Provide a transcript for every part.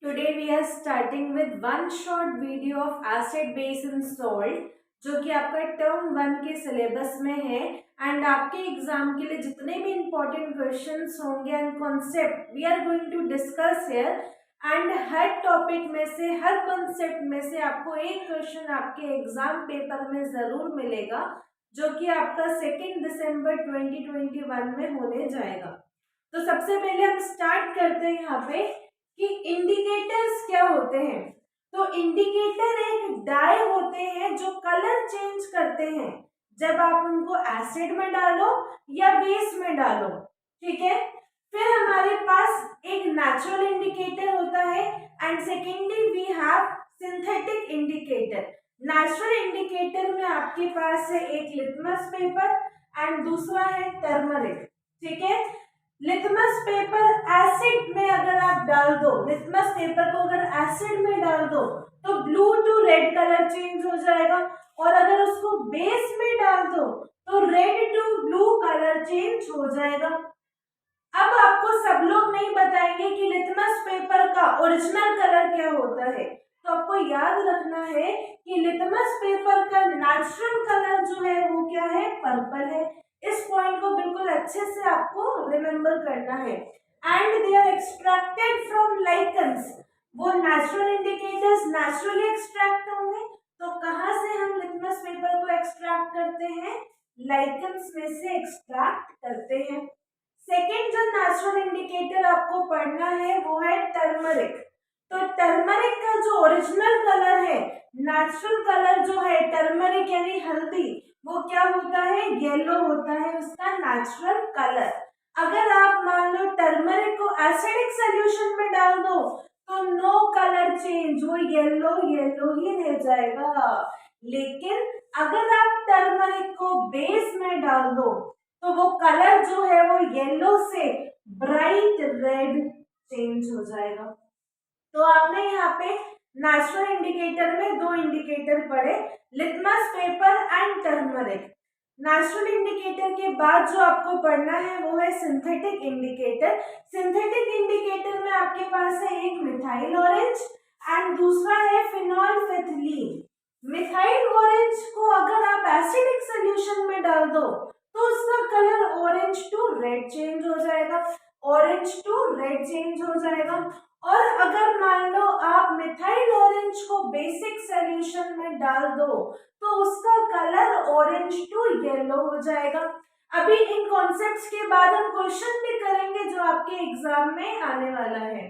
Today we are starting with one short video of acid base and salt जो कि आपका term 1 के syllabus में है एंड आपके एग्जाम के लिए जितने भी इंपॉर्टेंट क्वेश्चंस होंगे and concept we are going to discuss here and हर टॉपिक में से हर कॉन्सेप्ट में से आपको एक क्वेश्चन आपके एग्जाम पेपर में जरूर मिलेगा जो कि आपका 2 दिसंबर 2021 में होने जाएगा। तो सबसे पहले हम स्टार्ट करते हैं यहाँ पे कि इंडिकेटर्स क्या होते हैं। तो इंडिकेटर एक डाई होते हैं जो कलर चेंज करते हैं जब आप उनको एसिड में डालो या बेस में डालो, ठीक है। फिर हमारे पास एक नेचुरल इंडिकेटर होता है and secondly we have synthetic indicator. Natural indicator में आपके पास है एक लिटमस पेपर एंड दूसरा है टर्मरिक, ठीक है। लिटमस पेपर एसिड में अगर आप डाल दो, लिटमस पेपर को अगर एसिड में डाल दो तो blue to red colour change हो जाएगा और अगर उसको बेस में डाल दो तो red to blue colour change हो जाएगा। अब आपको सब लोग नहीं बताएंगे कि लिटमस पेपर का ओरिजिनल कलर क्या होता है, तो आपको याद रखना है कि लिटमस पेपर का नेचुरल कलर जो है वो क्या है, पर्पल है। इस पॉइंट को बिल्कुल अच्छे से आपको रिमेम्बर करना है। And they are extracted from lichens. वो नेचुरल इंडिकेटर्स नेचुरली एक्सट्रैक्ट होंगे, तो कहाँ से हम लिटमस पेपर को एक्सट्रैक्ट करते हैं, लाइकन्स में से एक्सट्रैक्ट करते हैं। सेकेंड जो नेचुरल इंडिकेटर आपको पढ़ना है वो है टर्मरिक। तो टर्मरिक का जो ओरिजिनल कलर है, नेचुरल कलर जो है टर्मरिक यानी हल्दी, वो क्या होता है, येलो होता है उसका नेचुरल कलर। अगर आप मान लो टर्मरिक को एसिडिक सॉल्यूशन में डाल दो तो नो कलर चेंज, वो येलो येलो ही रह जाएगा। लेकिन अगर आप टर्मरिक को बेस में डाल दो तो वो कलर जो है वो येलो से ब्राइट रेड चेंज हो जाएगा। तो आपने यहाँ पे नेचुरल इंडिकेटर में दो इंडिकेटर पढ़े, litmus paper and turmeric. Natural indicator के बाद जो आपको पढ़ना है वो है सिंथेटिक इंडिकेटर। सिंथेटिक इंडिकेटर में आपके पास है एक मिथाइल ऑरेंज एंड दूसरा है फिनोल्फिथिलीन। मिथाइल ऑरेंज को अगर आप एसिडिक सॉल्यूशन में डाल दो तो उसका colour orange to red change हो जाएगा, ऑरेंज टू रेड चेंज हो जाएगा। और अगर मान लो आप मिथाइल ऑरेंज को बेसिक सॉल्यूशन में डाल दो तो उसका कलर ऑरेंज टू येलो हो जाएगा। अभी इन कॉन्सेप्ट्स के बाद हम क्वेश्चन भी करेंगे जो आपके एग्जाम में आने वाला है।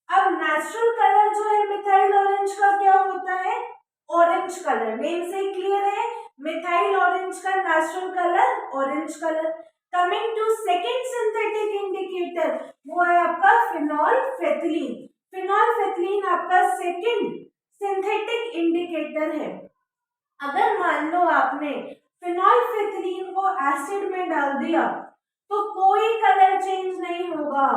अब नेचुरल कलर जो है मिथाइल ऑरेंज का क्या होता है, ऑरेंज कलर। नेम से क्लियर है, मिथाइल ऑरेंज का natural colour orange colour. Coming to second synthetic indicator वो है आपका फिनोल्फिथिलीन। फिनोल्फिथिलीन आपका सेकेंड सिंथेटिक इंडिकेटर है। अगर मान लो आपने फिनोल्फिथिलीन को एसिड में डाल दिया तो कोई कलर चेंज नहीं होगा,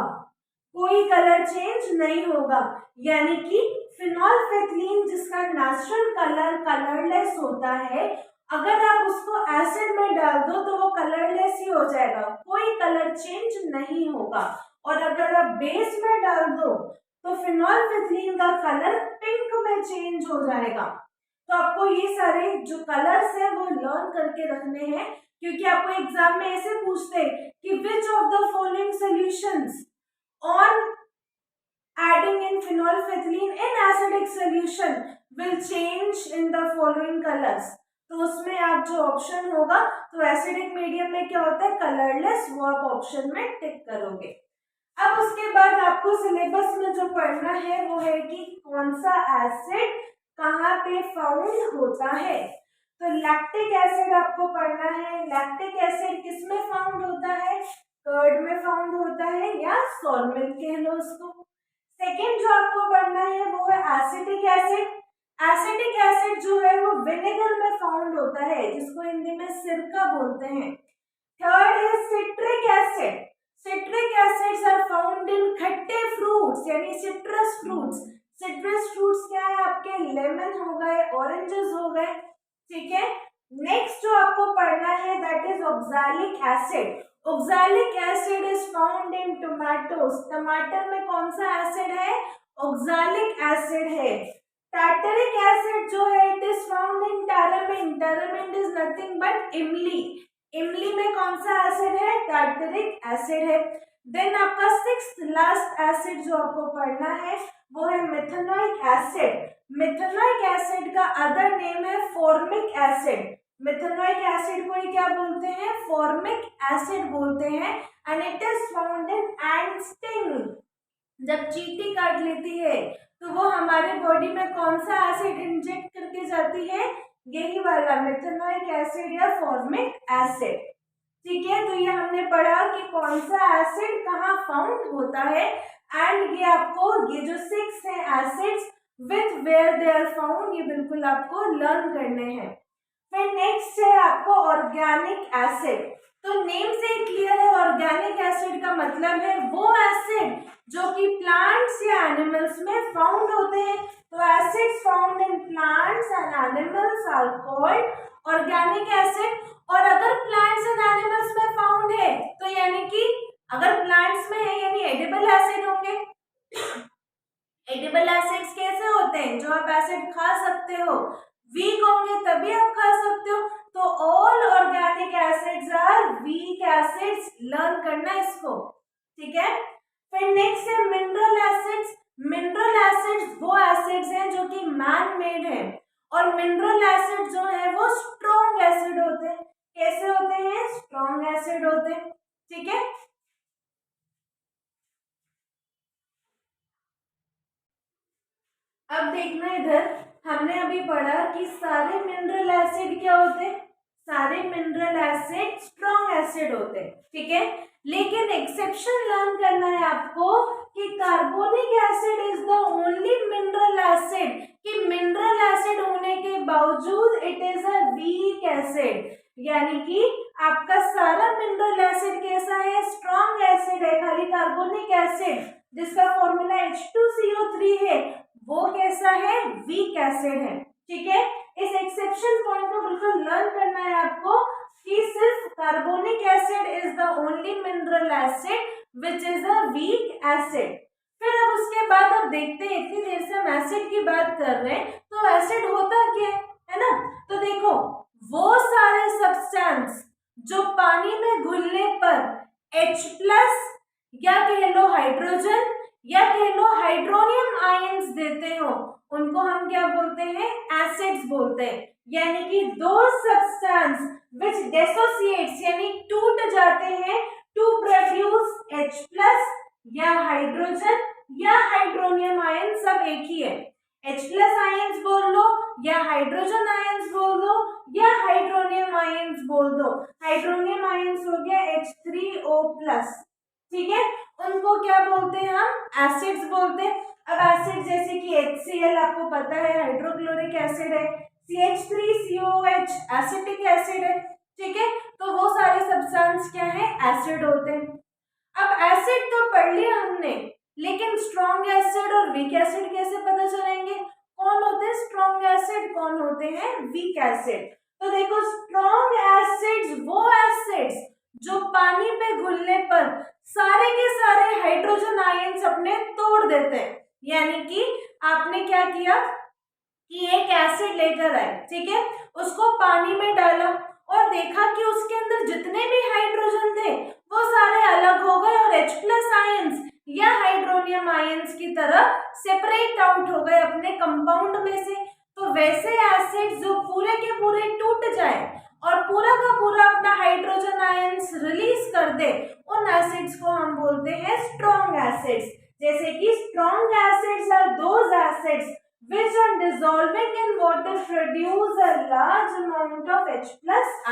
कोई कलर चेंज नहीं होगा। यानी कि फिनोल्फिथिलीन जिसका नेचुरल कलर कलरलेस होता है, अगर आप उसको एसिड में डाल दो तो वो कलरलेस ही हो जाएगा, कोई कलर चेंज नहीं होगा। और अगर आप बेस में डाल दो तो फिनोल्फिथिलीन का कलर पिंक में चेंज हो जाएगा। तो आपको ये सारे जो कलर्स है वो लर्न करके रखने हैं, क्योंकि आपको एग्जाम में ऐसे पूछते हैं कि which of the following solutions on adding in phenolphthalein in acidic solution will change in the following colors। तो उसमें आप जो ऑप्शन होगा, तो एसिडिक मीडियम में क्या होता है, कलरलेस, वो आप ऑप्शन में टिक करोगे। अब उसके बाद आपको सिलेबस में जो पढ़ना है वो है कि कौन सा एसिड कहाँ पे फाउंड होता है। तो लैक्टिक एसिड आपको पढ़ना है। लैक्टिक एसिड किसमें फाउंड होता है, कर्ड में फाउंड होता है या सॉल्मिल कह लो उसको। सेकेंड जो आपको पढ़ना है वो है एसिटिक एसिड। एसिटिक एसिड जो है वो विनेगर में फाउंड होता है, जिसको हिंदी में सिरका बोलते हैं। थर्ड है citric acid. Citric acids are found in खट्टे फ्रूट्स यानी सिट्रस फ्रूट्स। सिट्रस फ्रूट्स क्या है आपके, लेमन हो गए, ऑरेंजेस हो गए, ठीक है। नेक्स्ट जो आपको पढ़ना है that is oxalic acid. Oxalic acid is found in tomatoes. टमाटर में कौन सा एसिड है, ऑक्सैलिक एसिड है। टार्टरिक एसिड जो है it is found in tamarind. Tamarind is nothing but इमली। इमली में कौन सा एसिड है? टार्टरिक एसिड है। देन आपका सिक्स्थ लास्ट एसिड जो आपको पढ़ना है वो है मिथेनोइक एसिड। मिथेनोइक एसिड का अदर नेम है फॉर्मिक एसिड। मिथेनोइक एसिड को क्या बोलते हैं? फॉर्मिक एसिड बोलते हैं। And it is found in ant sting. जब चींटी काट लेती है तो वो हमारे बॉडी में कौन सा एसिड इंजेक्ट करके जाती है? यही वाला मिथेनोइक एसिड या फॉर्मिक एसिड। ठीक है, तो ये हमने पढ़ा कि कौन सा एसिड कहाँ फाउंड होता है। एंड ये आपको ये जो 6 है acids with where they are found, ये बिल्कुल आपको लर्न करने हैं। फिर नेक्स्ट है आपको ऑर्गेनिक एसिड। तो नेम से क्लियर है, ऑर्गेनिक एसिड का मतलब है वो एसिड जो कि प्लांट्स या एनिमल्स में फाउंड होते हैं। तो acids found in plants and animals are called organic acid. और अगर प्लांट्स एंड एनिमल्स में फाउंड है तो यानी कि अगर प्लांट्स में है यानी एडिबल एसिड होंगे। एडिबल एसिड्स कैसे होते हैं? जो आप एसिड खा सकते हो। वीक होंगे तभी आप खा सकते हो। तो all organic acids are weak acids. Learn करना इसको, ठीक है। फिर नेक्स्ट है मिनरल एसिड्स। मिनरल एसिड्स वो एसिड्स हैं जो कि मैन मेड है। और मिनरल एसिड जो है वो स्ट्रॉन्ग एसिड होते हैं। कैसे होते हैं? स्ट्रॉन्ग एसिड होते हैं, ठीक है। अब देखना इधर, हमने अभी पढ़ा कि सारे मिनरल एसिड क्या होते हैं? सारे मिनरल एसिड स्ट्रॉन्ग एसिड होते हैं, ठीक है। लेकिन एक्सेप्शन लर्न करना है आपको कि carbonic acid is the only mineral acid कि मिनरल एसिड होने के बावजूद it is a weak acid. यानी कि आपका सारा मिनरल एसिड कैसा है? स्ट्रॉन्ग एसिड है। खाली कार्बोनिक एसिड जिसका फॉर्मूला H2CO3 है वो कैसा है? वीक एसिड है, ठीक है। इस एक्सेप्शन पॉइंट को बिल्कुल लर्न करना है आपको कि सिर्फ carbonic acid is the only mineral acid which is a weak acid. फिर अब उसके बाद अब देखते हैं, इतनी देर से हम एसिड की बात कर रहे हैं तो एसिड होता क्या है ना। तो देखो वो सारे सब्सटेंस जो पानी में घुलने पर H+ या कह लो हाइड्रोजन या कह लो हाइड्रोनियम आयंस देते हो उनको हम क्या बोलते हैं? एसिड्स बोलते हैं। यानी कि दो सब्सटेंस विच डिसोसिएट्स यानी टूट जाते हैं टू प्रोड्यूस H+ या हाइड्रोजन या हाइड्रोनियम आयन, सब एक ही है। H+ आयंस बोल लो या हाइड्रोजन आयंस बोल दो या हाइड्रोनियम आयंस बोल दो। हाइड्रोनियम आयंस हो गया H3O+, ठीक है। उनको क्या बोलते हैं? हम एसिड्स बोलते हैं। अब एसिड जैसे कि HCl आपको पता है हाइड्रोक्लोरिक एसिड है। CH3COH एसिटिक एसिड है, ठीक है। तो वो सारे सब्सटेंस क्या है? एसिड होते हैं। अब एसिड तो पढ़ लिया हमने, लेकिन स्ट्रॉन्ग एसिड और वीक एसिड कैसे पता चलेंगे? कौन होते हैं स्ट्रॉन्ग एसिड, कौन होते हैं वीक एसिड? तो देखो स्ट्रॉन्ग एसिड्स वो एसिड्स जो पानी पे घुलने पर सारे के सारे हाइड्रोजन आयंस अपने तोड़ देते हैं। यानी कि आपने क्या किया कि एक एसिड लेकर आए, ठीक है, उसको पानी में डाला और देखा कि उसके अंदर जितने भी हाइड्रोजन थे वो सारे अलग हो गए और H+ आयंस या हाइड्रोनियम आयंस की तरह सेपरेट आउट हो गए अपने कंपाउंड में से। तो वैसे एसिड जो पूरे के पूरे टूट जाए और पूरा का पूरा अपना हाइड्रोजन आयंस रिलीज कर दे, उन एसिड्स को हम बोलते हैं स्ट्रॉन्ग एसिड्स। जैसे कि strong acids are those acids which on dissolving in water produce a large amount of H+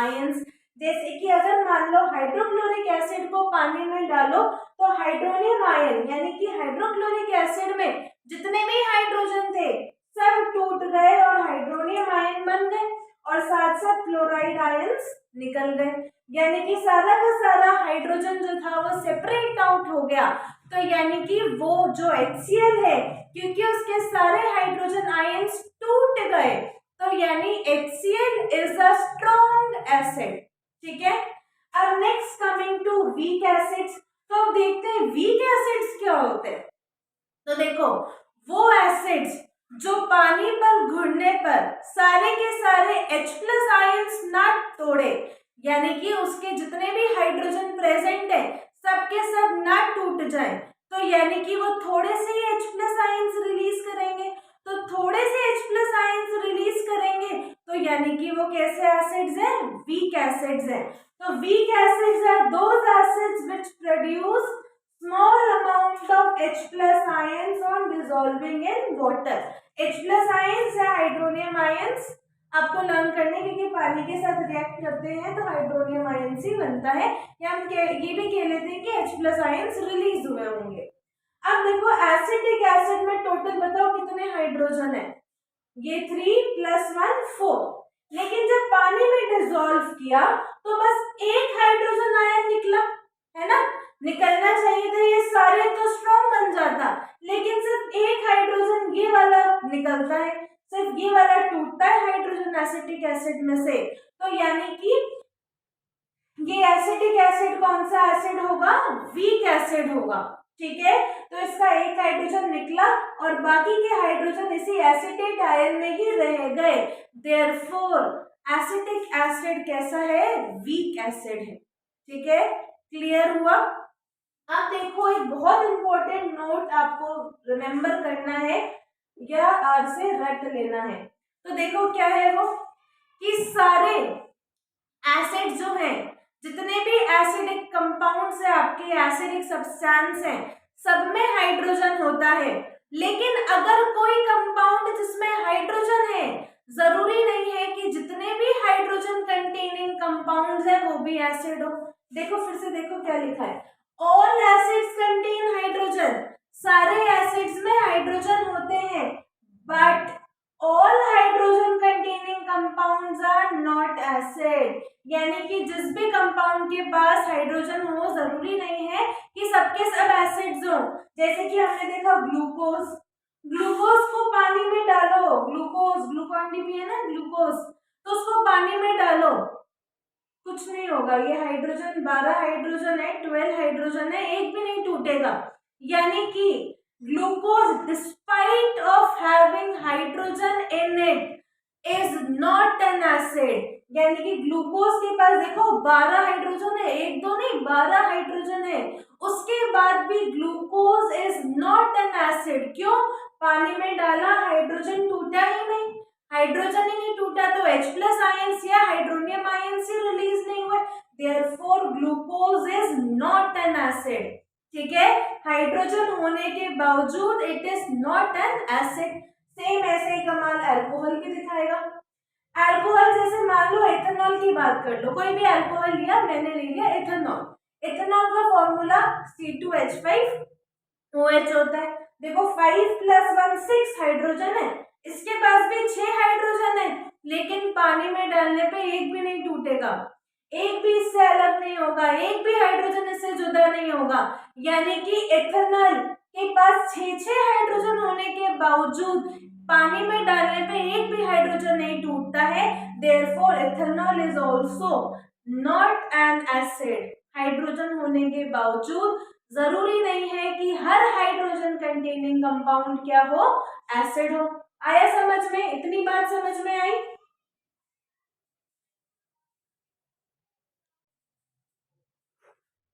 ions। जैसे कि अगर मान लो हाइड्रोक्लोरिक एसिड को पानी में डालो तो हाइड्रोनियम आयन यानी कि हाइड्रोक्लोरिक एसिड में जितने भी हाइड्रोजन थे सब टूट गए और हाइड्रोनियम आयन बन गए और साथ साथ क्लोराइड आयंस निकल गए। यानी कि सारा का सारा हाइड्रोजन जो था वो सेपरेट आउट हो गया। तो यानी कि वो जो HCl है क्योंकि उसके सारे हाइड्रोजन आयंस टूट गए तो यानी HCl is a strong acid, ठीक है। अब next coming to weak acids. तो अब देखते हैं वीक एसिड्स क्या होते हैं। तो देखो वो एसिड्स जो पानी पर घुलने पर सारे के सारे H+ आयंस ना तोड़े, यानी कि उसके जितने भी हाइड्रोजन प्रेजेंट है सब के सब ना टूट जाए, तो यानी कि वो थोड़े से ही H+ आयंस रिलीज करेंगे। तो थोड़े से H+ आयंस रिलीज करेंगे तो यानी कि वो कैसे एसिड्स हैं? वीक एसिड्स हैं। तो weak acids are those acids which produce small amount of H+ ions on dissolving in water। H+ ions या हाइड्रोनियम आयंस आपको लर्न करने, क्योंकि पानी के साथ रिएक्ट करते हैं तो हाइड्रोनियम आयंस ही बनता है, या हम ये भी कह लेते हैं कि H+ आयंस रिलीज हुए होंगे। अब देखो एसिटिक एसिड में टोटल बताओ कितने हाइड्रोजन है? ये 3 + 1 4। लेकिन जब पानी में डिसॉल्व किया तो बस एक हाइड्रोजन आयन निकला, है ना? निकलना चाहिए था ये सारे तो स्ट्रॉन्ग बन जाता, लेकिन सिर्फ एक हाइड्रोजन ये वाला निकलता है, सिर्फ ये वाला टूटता है हाइड्रोजन एसिटिक एसिड में से। तो यानी कि ये एसिटिक एसिड कौन सा एसिड होगा? वीक एसिड होगा। ठीक है, तो इसका एक हाइड्रोजन निकला और बाकी के हाइड्रोजन इसी एसिटेट आयन में ही रह गए। देयरफॉर एसिटिक एसिड कैसा है? वीक एसिड है। ठीक है, क्लियर हुआ? अब देखो एक बहुत इंपॉर्टेंट नोट आपको रिमेम्बर करना है या आर से रट लेना है। तो देखो क्या है वो, कि सारे एसिड जो हैं, जितने भी एसिडिक कंपाउंड्स है, आपके एसिडिक सब्सटेंस हैं, सब में हाइड्रोजन होता है। लेकिन अगर कोई कंपाउंड जिसमें हाइड्रोजन है, जरूरी नहीं है कि जितने भी हाइड्रोजन कंटेनिंग कंपाउंड्स है वो भी एसिड हो। देखो फिर से देखो क्या लिखा है, ऑल एसिड्स कंटेन हाइड्रोजन। सारे एसिड्स में हाइड्रोजन होते हैं, but all hydrogen containing compounds are not acid. यानी कि जिस भी कंपाउंड के पास हाइड्रोजन हो, जरूरी नहीं है कि सबके सब एसिड्स हो। जैसे कि हमने देखा ग्लूकोज, ग्लूकोज को पानी में डालो, ग्लूकोज ग्लूकॉन डी है ना ग्लूकोज, तो उसको पानी में डालो कुछ नहीं होगा। ये हाइड्रोजन 12 हाइड्रोजन है, 12 हाइड्रोजन है, एक भी नहीं टूटेगा। यानी कि glucose despite of having hydrogen in it is not an acid. यानी कि ग्लूकोज के पास देखो 12 हाइड्रोजन है, एक दो नहीं 12 हाइड्रोजन है, उसके बाद भी glucose is not an acid. क्यों? पानी में डाला, हाइड्रोजन टूटा ही नहीं, हाइड्रोजन ही नहीं टूटा तो H+ आयंस या हाइड्रोनियम आयंस ही रिलीज नहीं हुए। Therefore glucose is not an acid. ठीक है, हाइड्रोजन होने के बावजूद it is not an acid. Same ऐसे ही कमाल अल्कोहल की दिखाएगा। अल्कोहल जैसे मान लो इथेनॉल की बात कर लो, कोई भी अल्कोहल लिया, मैंने ले लिया इथेनॉल। इथेनॉल का फॉर्मूला C2H5OH होता है। देखो 5 + 1 6 हाइड्रोजन है, इसके पास भी 6 हाइड्रोजन है, लेकिन पानी में डालने पे एक भी नहीं टूटेगा, एक भी इससे अलग नहीं होगा, एक भी हाइड्रोजन इससे जुदा नहीं होगा। यानी कि इथेनॉल के पास 6 हाइड्रोजन होने के बावजूद पानी में डालने पे एक भी हाइड्रोजन नहीं टूटता है। Therefore ethanol is also not an acid. Hydrogen होने के बावजूद जरूरी नहीं है कि हर हाइड्रोजन कंटेनिंग कंपाउंड क्या हो? एसिड हो। आया समझ में? इतनी बात समझ में आई?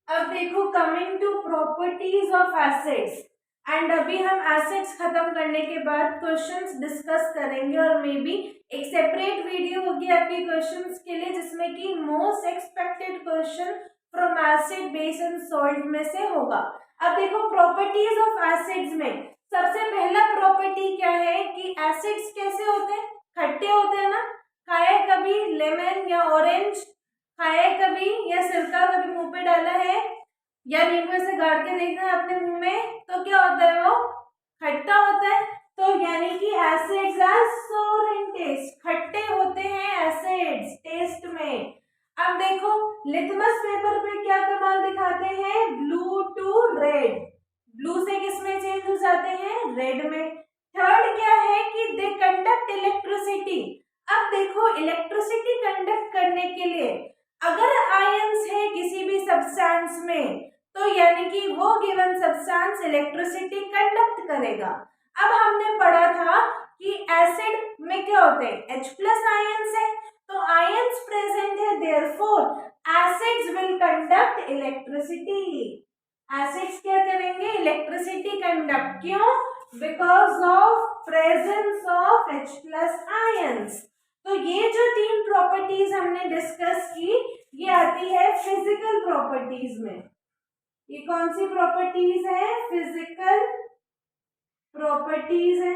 अब देखो coming to properties of acids, and अभी हम एसिड्स खत्म करने के बाद क्वेश्चंस डिस्कस करेंगे, और मे बी एक सेपरेट वीडियो होगी आपके क्वेश्चंस के लिए, जिसमें कि most expected question from acid base and salt में से होगा। अब देखो प्रॉपर्टीज ऑफ एसिड्स में सबसे पहला प्रॉपर्टी क्या है कि एसिड्स कैसे होते हैं? खट्टे होते हैं ना। खाए कभी लेमन या ऑरेंज? खाए कभी? या सिरका कभी मुंह पे डाला है या नींबू से गाड़ के देखना है अपने मुंह में, तो क्या होता है? वो खट्टा होता है। तो यानी कि एसिड्स आर सोर इन टेस्ट, खट्टे होते हैं एसिड्स टेस्ट में। अब देखो लिटमस पेपर पे क्या कमाल दिखाते हैं? ब्लू टू रेड, ब्लू से किस में चेंज हो जाते हैं? रेड में। थर्ड क्या है कि दे कंडक्ट इलेक्ट्रिसिटी। अब देखो इलेक्ट्रिसिटी कंडक्ट करने के लिए अगर आयंस है किसी भी सब्सटेंस में, तो यानी कि वो गिवन सब्सटेंस इलेक्ट्रिसिटी कंडक्ट करेगा। अब हमने पढ़ा था कि एसिड में क्या होते हैं, H प्लस आयंस है, तो आयंस प्रेजेंट है, therefore acids will conduct electricity. Acids क्या करेंगे, इलेक्ट्रिसिटी कंडक्ट, क्यों, because of presence of H plus ions. तो ये जो तीन प्रॉपर्टीज हमने डिस्कस की, ये आती है फिजिकल प्रॉपर्टीज में। ये कौन सी प्रॉपर्टीज है, फिजिकल प्रॉपर्टीज है।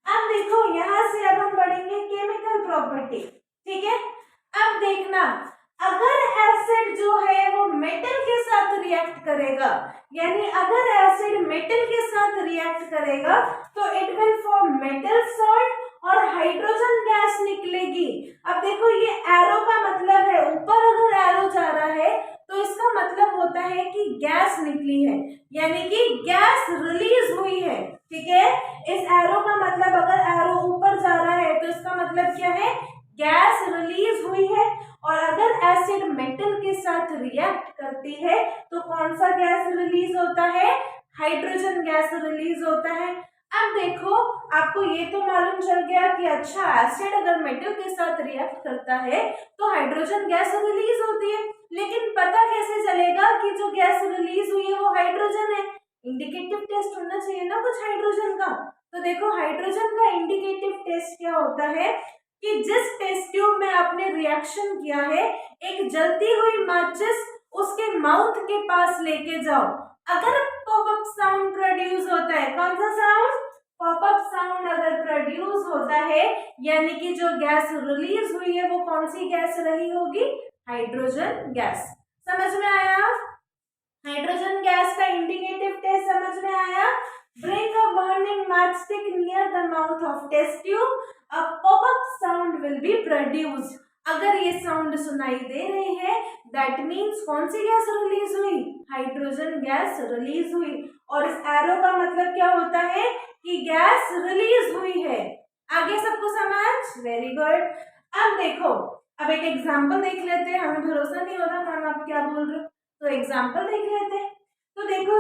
अब देखो यहां से अब हम पढ़ेंगे केमिकल प्रॉपर्टी, ठीक है। अब देखना, अगर एसिड जो है वो मेटल के साथ रिएक्ट करेगा, यानी अगर एसिड मेटल के साथ रिएक्ट करेगा तो it will form metal salt और हाइड्रोजन गैस निकलेगी। अब देखो ये एरो का मतलब है, ऊपर अगर एरो जा रहा है तो इसका मतलब होता है कि गैस निकली है, यानी कि गैस रिलीज हुई है, ठीक है। इस एरो का मतलब, अगर एरो ऊपर जा रहा है तो इसका मतलब क्या है, गैस रिलीज हुई है। और अगर एसिड मेटल के साथ रिएक्ट करती है तो कौन सा गैस रिलीज होता है, हाइड्रोजन गैस रिलीज होता है। अब देखो आपको ये तो मालूम चल गया कि अच्छा एसिड अगर मेटल के साथ रिएक्ट करता है तो हाइड्रोजन गैस रिलीज होती है, लेकिन पता कैसे चलेगा कि जो गैस रिलीज हुई है वो हाइड्रोजन है। इंडिकेटिव टेस्ट होना चाहिए ना कुछ हाइड्रोजन का। तो देखो हाइड्रोजन का इंडिकेटिव टेस्ट क्या होता है कि जिस टेस्ट ट्यूब में आपने रिएक्शन किया है, एक जलती हुई माचिस उसके माउथ के पास लेके जाओ, अगर पॉपअप साउंड प्रोड्यूस होता है, कौन सा साउंड, पॉपअप साउंड अगर प्रोड्यूस होता है, यानी कि जो गैस रिलीज हुई है वो कौन सी गैस रही होगी, हाइड्रोजन गैस। समझ में आया, हाइड्रोजन गैस का इंडिकेटिव टेस्ट समझ में आया। Bring a burning matchstick near the mouth of test tube. A pop-up sound will be produced. अगर ये साउंड सुनाई दे रही है, दैट मीन्स कौन सी गैस रिलीज हुई, हाइड्रोजन गैस रिलीज हुई। और इस एरो का मतलब क्या होता है कि गैस रिलीज हुई है। आगे सबको समझ, वेरी गुड। अब देखो, अब एक एग्जाम्पल देख लेते हैं, हमें भरोसा नहीं हो रहा मैम आप क्या बोल रहे हो, तो एग्जाम्पल देख लेते हैं। तो देखो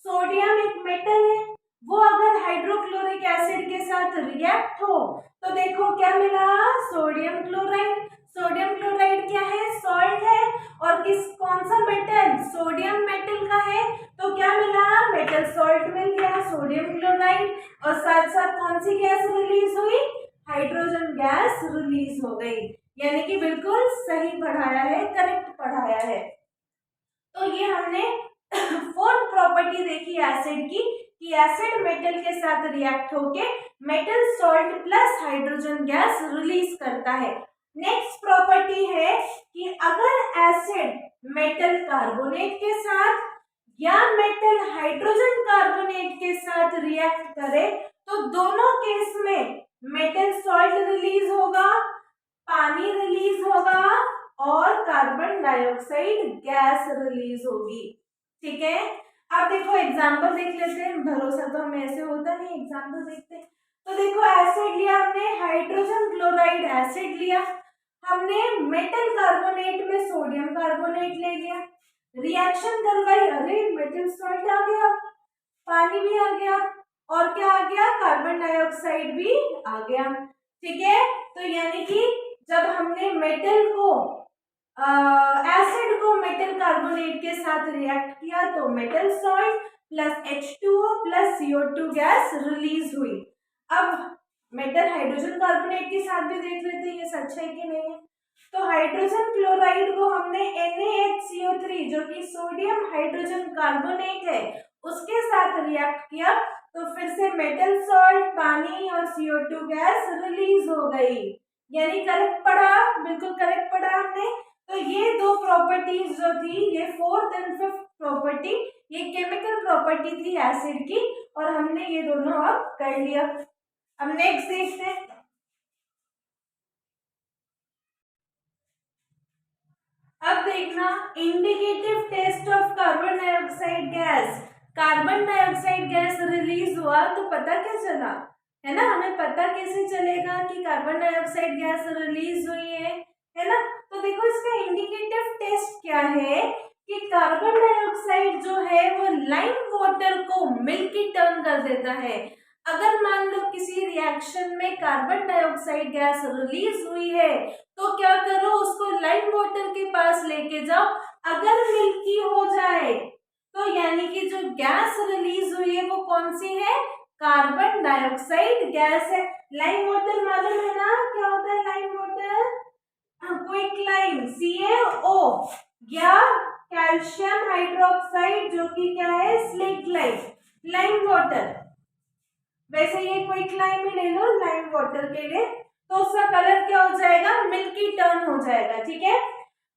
सोडियम एक मेटल है, वो अगर हाइड्रोक्लोरिक एसिड के साथ रिएक्ट हो तो देखो क्या मिला, सोडियम क्लोराइड। सोडियम क्लोराइड क्या है, सॉल्ट है, और कौन सा मेटल, सोडियम मेटल का है, तो क्या मिला, मेटल सॉल्ट मिल गया, सोडियम क्लोराइड। और साथ साथ कौन सी गैस रिलीज हुई, हाइड्रोजन गैस रिलीज हो गई। यानी कि बिल्कुल सही पढ़ाया है, करेक्ट पढ़ाया है। तो ये हमने फोर्थ प्रॉपर्टी देखी एसिड की, कि एसिड मेटल के साथ रिएक्ट होके metal salt plus hydrogen gas release करता है। नेक्स्ट प्रॉपर्टी है कि अगर एसिड मेटल कार्बोनेट के साथ या मेटल हाइड्रोजन कार्बोनेट के साथ रिएक्ट करे तो दोनों केस में मेटल सॉल्ट रिलीज होगा, पानी रिलीज होगा और कार्बन डाइऑक्साइड गैस रिलीज होगी, ठीक है। अब देखो एग्जाम्पल देख लेते हैं, भरोसा तो हमें ऐसे होता नहीं, एग्जाम्पल देखते हैं। तो देखो एसिड लिया हमने, हाइड्रोजन क्लोराइड एसिड लिया, हमने मेटल कार्बोनेट में सोडियम कार्बोनेट ले लिया, रिएक्शन करवाई, अरे मेटल सॉल्ट आ गया, पानी भी आ गया और क्या आ गया, कार्बन डाइऑक्साइड भी आ गया, ठीक है। तो यानी कि जब हमने मेटल को एसिड को मेटल कार्बोनेट के साथ रिएक्ट किया तो metal salt plus H2O plus CO2 gas release हुई। अब मेटल हाइड्रोजन कार्बोनेट के साथ भी देख लेते हैं ये सच है कि नहीं है। तो हाइड्रोजन क्लोराइड को हमने NaHCO3 जो कि सोडियम हाइड्रोजन कार्बोनेट है उसके साथ रिएक्ट किया तो फिर से मेटल सॉल्ट, पानी और CO2 गैस रिलीज हो गई। यानी करेक्ट पढ़ा, बिल्कुल करेक्ट पढ़ा हमने। तो ये दो प्रॉपर्टीज जो थी, ये फोर्थ एंड फिफ्थ प्रॉपर्टी, ये केमिकल प्रॉपर्टी थी एसिड की और हमने ये दोनों अब कर लिया। अब नेक्स्ट देखते हैं। अब देखना indicative test of carbon dioxide gas. Carbon dioxide gas release हुआ तो पता क्या चला, है ना, हमें पता कैसे चलेगा कि कार्बन डाइऑक्साइड गैस रिलीज हुई है ना। तो देखो इसका इंडिकेटिव टेस्ट क्या है कि कार्बन डाइऑक्साइड जो है वो लाइम वाटर को देता है। अगर मान लो किसी रिएक्शन में कार्बन डाइऑक्साइड गैस रिलीज हुई है तो क्या करो, उसको लाइम वाटर के पास लेके जाओ। अगर मिल्की हो जाए तो यानी कि जो गैस रिलीज हुई है वो कौन सी है, कार्बन डाइऑक्साइड गैस है। लाइम वाटर मालूम है ना क्या होता है लाइम वाटर, क्विकलाइम CaO या कैल्शियम हाइड्रोक्साइड जो कि क्या है स्लेट लाइम वाटर। वैसे ये क्विकलाइम ही ले लो लाइम वाटर के लिए, तो उसका कलर क्या हो जाएगा, मिल्की टर्न हो जाएगा। ठीक है,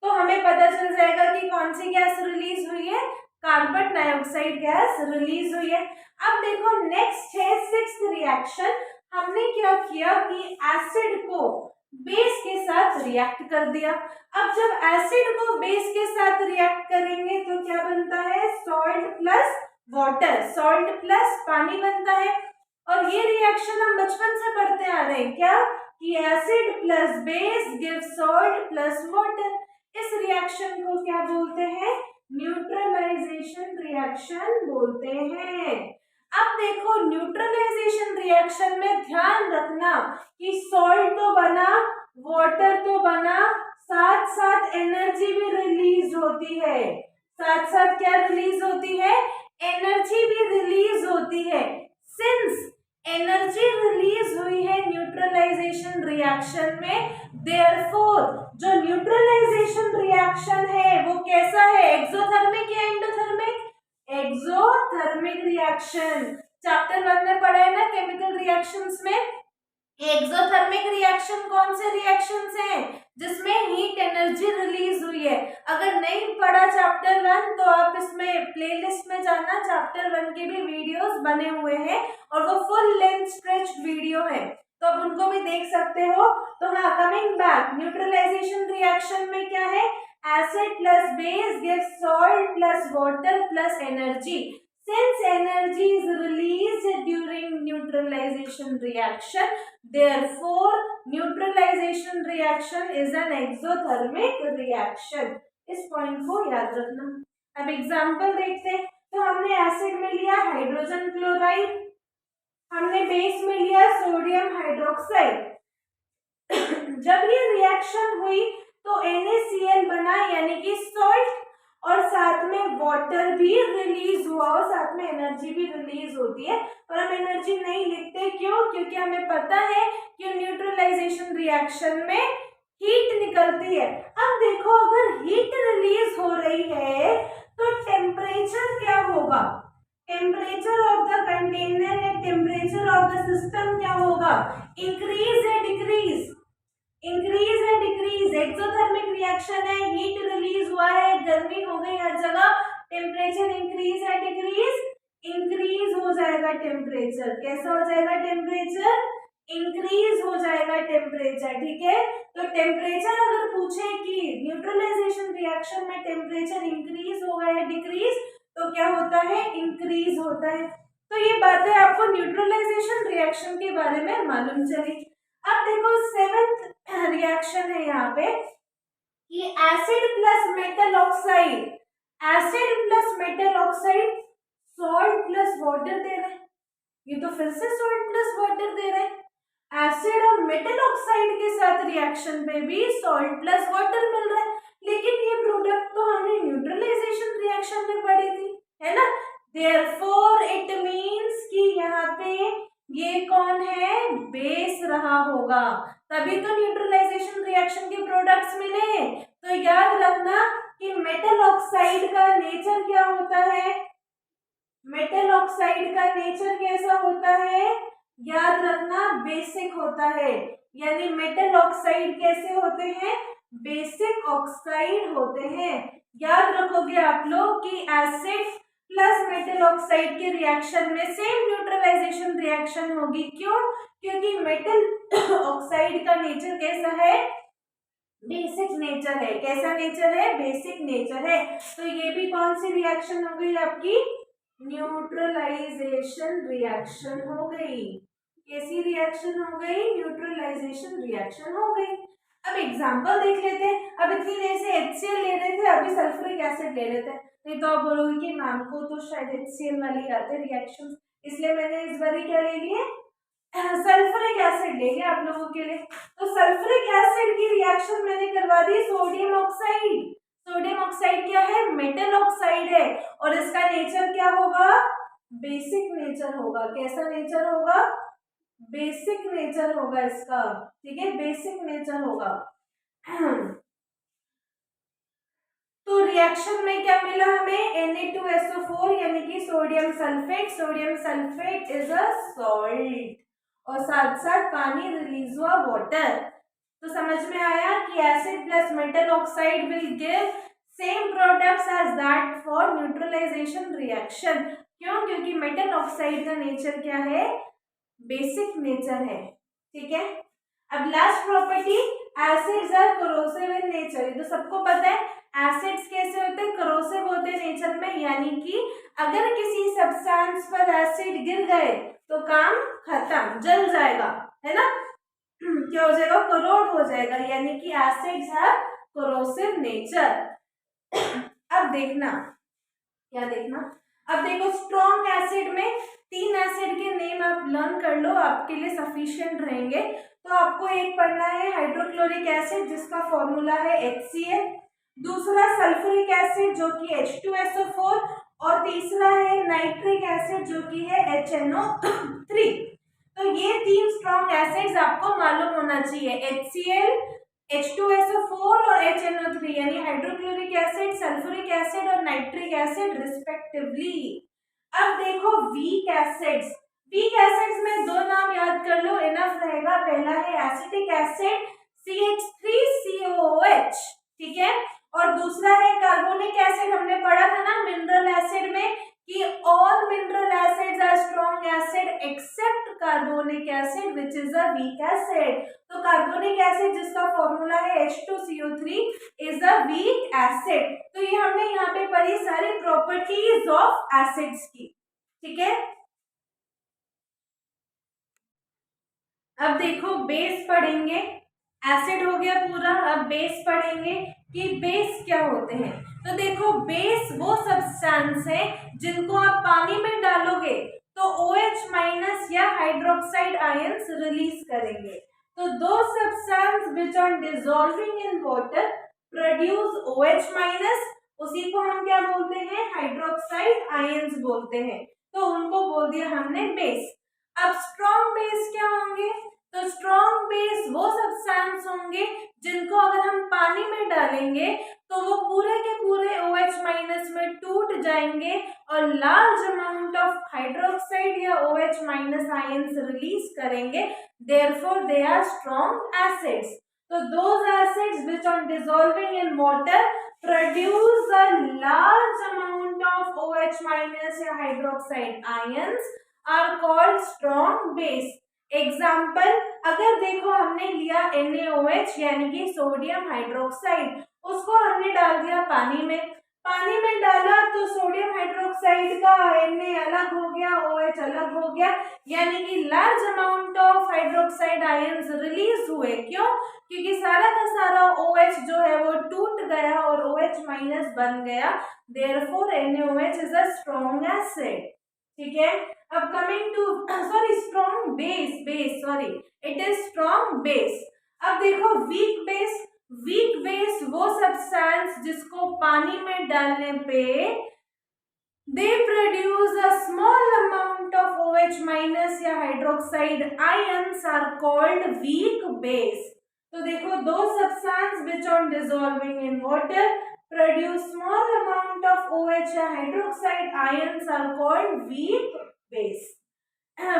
तो हमें पता चल जाएगा कि कौन सी गैस रिलीज हुई है, कार्बन डाइऑक्साइड गैस रिलीज हुई है। अब देखो नेक्स्ट है सिक्स्थ रिएक्शन। हमने क्या किया कि एसिड को बेस के साथ रिएक्ट कर दिया। अब जब एसिड को बेस के साथ रिएक्ट करेंगे तो क्या बनता है, salt plus water, salt plus पानी बनता है। और ये रिएक्शन हम बचपन से पढ़ते आ रहे हैं क्या, कि acid plus base give salt plus water. इस रिएक्शन को क्या बोलते हैं, न्यूट्रलाइजेशन रिएक्शन बोलते हैं। अब देखो न्यूट्रलाइजेशन रिएक्शन में ध्यान रखना कि सॉल्ट तो बना, वाटर तो बना, साथ साथ एनर्जी भी रिलीज होती है। साथ साथ क्या रिलीज होती है, एनर्जी भी रिलीज होती है। सिंस एनर्जी रिलीज हुई है न्यूट्रलाइजेशन रिएक्शन में, देयरफॉर जो न्यूट्रलाइजेशन रिएक्शन है वो कैसा है, एक्सोथर्मिक या एंडोथर्मिक, एक्सोथर्मिक रिएक्शन। चैप्टर 1 में पढ़ा है ना केमिकल रिएक्शंस में। एक्सोथर्मिक रिएक्शन कौन से रिएक्शंस हैं, जिसमें हीट एनर्जी रिलीज हुई है। अगर नहीं पढ़ा चैप्टर 1 तो आप इसमें प्लेलिस्ट में जाना, चैप्टर 1 के भी वीडियोस बने हुए हैं और वो फुल लेंथ स्ट्रेच्ड वीडियो है, तो आप उनको भी देख सकते हो। तो हाँ, कमिंग बैक, न्यूट्रलाइजेशन रिएक्शन में क्या है, acid plus base gives salt plus water plus energy. Since energy is released during neutralization reaction, therefore neutralization reaction is an exothermic reaction. इस पॉइंट को याद रखना। अब एग्जाम्पल देखते हैं। तो हमने एसिड में लिया हाइड्रोजन क्लोराइड, हमने बेस में लिया सोडियम हाइड्रोक्साइड। जब ये रिएक्शन हुई तो NaCl बना यानी कि सॉल्ट, और साथ में वाटर भी रिलीज हुआ और साथ में एनर्जी भी रिलीज होती है। पर हम एनर्जी नहीं लिखते, क्यों, क्योंकि हमें पता है कि न्यूट्रलाइजेशन रिएक्शन में हीट निकलती है। अब देखो अगर हीट रिलीज हो रही है तो टेम्परेचर क्या होगा, टेम्परेचर ऑफ द कंटेनर या टेम्परेचर ऑफ द सिस्टम क्या होगा, इंक्रीज है डिक्रीज, इंक्रीज है डिक्रीज। एक्सोथर्मिक रिएक्शन है, हीट रिलीज हुआ है, गर्मी हो गई हर जगह, टेम्परेचर इंक्रीज है डिक्रीज, इंक्रीज हो जाएगा टेम्परेचर। कैसा हो जाएगा टेम्परेचर, इंक्रीज हो जाएगा टेम्परेचर। ठीक है, तो टेम्परेचर अगर पूछे कि न्यूट्रलाइजेशन रिएक्शन में टेम्परेचर इंक्रीज होगा या डिक्रीज, तो क्या होता है, इंक्रीज होता है। तो ये बातें आपको न्यूट्रलाइजेशन रिएक्शन के बारे में मालूम चली। अब देखो सेवेंथ रिएक्शन है यहाँ पे कि acid plus metal oxide, acid plus metal oxide salt plus water दे रहे हैं। ये तो फिर से सॉल्ट प्लस वाटर दे रहे हैं। एसिड और मेटल ऑक्साइड के साथ रिएक्शन पे भी सॉल्ट प्लस वाटर मिल रहा है, लेकिन ये प्रोडक्ट तो हमने न्यूट्रलाइजेशन रिएक्शन में पढ़ी थी, है ना। देयरफॉर इट मींस कि यहाँ पे ये कौन है, बेस रहा होगा, तभी तो न्यूट्रलाइजेशन रिएक्शन के प्रोडक्ट्स मिले। तो याद रखना कि मेटल ऑक्साइड का नेचर क्या होता है, मेटल ऑक्साइड का नेचर कैसा होता है, याद रखना बेसिक होता है। यानी मेटल ऑक्साइड कैसे होते हैं, बेसिक ऑक्साइड होते हैं। याद रखोगे आप लोग कि एसिड प्लस मेटल ऑक्साइड के रिएक्शन में सेम न्यूट्रलाइजेशन रिएक्शन होगी। क्यों, क्योंकि मेटल ऑक्साइड का नेचर कैसा है, बेसिक नेचर है। कैसा नेचर है, बेसिक नेचर है। तो ये भी कौन सी रिएक्शन हो गई आपकी, न्यूट्रलाइजेशन रिएक्शन हो गई। कैसी रिएक्शन हो गई, न्यूट्रलाइजेशन रिएक्शन हो गई। अब एग्जांपल देख लेते हैं। अब इतनी देर से HCl ले रहे थे, अभी सल्फ्यूरिक एसिड ले लेते हैं। नहीं तो आप बोलोगे कि मैम को तो शायद HCl वाली आते रिएक्शन, इसलिए मैंने इस बार क्या ले लिए, सल्फ्यूरिक एसिड ले लिया आप लोगों के लिए। तो सल्फ्यूरिक एसिड की रिएक्शन मैंने करवा दी सोडियम ऑक्साइड। सोडियम ऑक्साइड क्या है, मेटल ऑक्साइड है, और इसका नेचर क्या होगा, बेसिक नेचर होगा। कैसा नेचर होगा, बेसिक नेचर होगा इसका, ठीक है, बेसिक नेचर होगा। तो रिएक्शन में क्या मिला हमें, Na2SO4 यानी कि sodium sulphate. Sodium sulphate is a salt, और साथ साथ पानी रिलीज हुआ वाटर। तो समझ में आया कि acid plus metal oxide will give same products as that for neutralisation reaction. क्यों, क्योंकि मेटल ऑक्साइड का नेचर क्या है, बेसिक नेचर है, ठीक है। अब last property, acids are corrosive in nature. ये तो सबको पता है, एसिड्स कैसे होते हैं, कोरोसिव होते हैं नेचर में, यानी कि अगर किसी सब्सटेंस पर एसिड गिर गए तो काम खत्म, जल जाएगा, है ना, क्या हो जाएगा, कोरोड हो जाएगा, यानी कि एसिड्स हैव कोरोसिव नेचर। अब देखना, क्या देखना, अब देखो स्ट्रॉन्ग एसिड में 3 एसिड के नेम आप लर्न कर लो, आपके लिए सफिशिएंट रहेंगे। तो आपको एक पढ़ना है हाइड्रोक्लोरिक एसिड जिसका फॉर्मूला है HCl, दूसरा सल्फ्यूरिक एसिड जो कि H2SO4, और तीसरा है नाइट्रिक एसिड जो कि है HNO3। तो ये 3 स्ट्रॉन्ग एसिड्स आपको मालूम होना चाहिए, HCl, H2SO4 और HNO3, यानी हाइड्रोक्लोरिक एसिड, सल्फ्यूरिक एसिड और नाइट्रिक एसिड रिस्पेक्टिवली। अब देखो वीक एसिड्स, वीक एसिड्स में 2 नाम याद कर लो, इनफ रहेगा। पहला है एसिटिक एसिड CH3COOH, ठीक है, और दूसरा है कार्बोनिक एसिड। हमने पढ़ा था ना मिनरल एसिड में कि all mineral acids are strong acid except carbonic acid which is a weak acid. तो कार्बोनिक एसिड जिसका फॉर्मूला है H2CO3 is a weak acid. तो ये हमने यहाँ पे पढ़ी सारी प्रॉपर्टीज ऑफ एसिड्स की, ठीक है। अब देखो बेस पढ़ेंगे, एसिड हो गया पूरा, अब बेस पढ़ेंगे कि बेस क्या होते हैं। तो देखो बेस वो सब्सटेंस है जिनको आप पानी में डालोगे तो OH माइनस या हाइड्रोक्साइड आयंस रिलीज करेंगे। तो दो substance which on dissolving in water produce OH minus, उसी को हम क्या बोलते हैं, हाइड्रोक्साइड आयंस बोलते हैं। तो उनको बोल दिया हमने बेस। अब स्ट्रॉन्ग बेस क्या होंगे, तो स्ट्रॉन्ग बेस वो सब्सटेंस होंगे जिनको अगर हम पानी में डालेंगे तो वो पूरे के पूरे OH माइनस में टूट जाएंगे और लार्ज अमाउंट ऑफ हाइड्रोक्साइड या OH माइनस आयंस रिलीज करेंगे, therefore they are strong acids. तो those acids which on dissolving in water produce a large amount of OH minus या hydroxide ions are called strong base. Example, अगर देखो हमने लिया NaOH यानी कि sodium hydroxide, उसको हमने डाल दिया पानी में, पानी में डाला तो सोडियम हाइड्रोक्साइड का Na अलग हो गया, OH अलग हो गया, यानी कि large amount of hydroxide ions release हुए। क्यों, क्योंकि सारा का सारा OH जो है वो टूट गया और OH माइनस बन गया, therefore NaOH is a strong acid, ठीक है। अब coming to sorry strong base, base sorry it is strong base. अब देखो वीक बेस, वीक बेस वो सब्सटेंस जिसको पानी में डालने पे they produce a small amount of OH minus या hydroxide ions are called weak base। तो देखो दो substance which on dissolving in water produce small amount of OH या hydroxide ions are called weak base।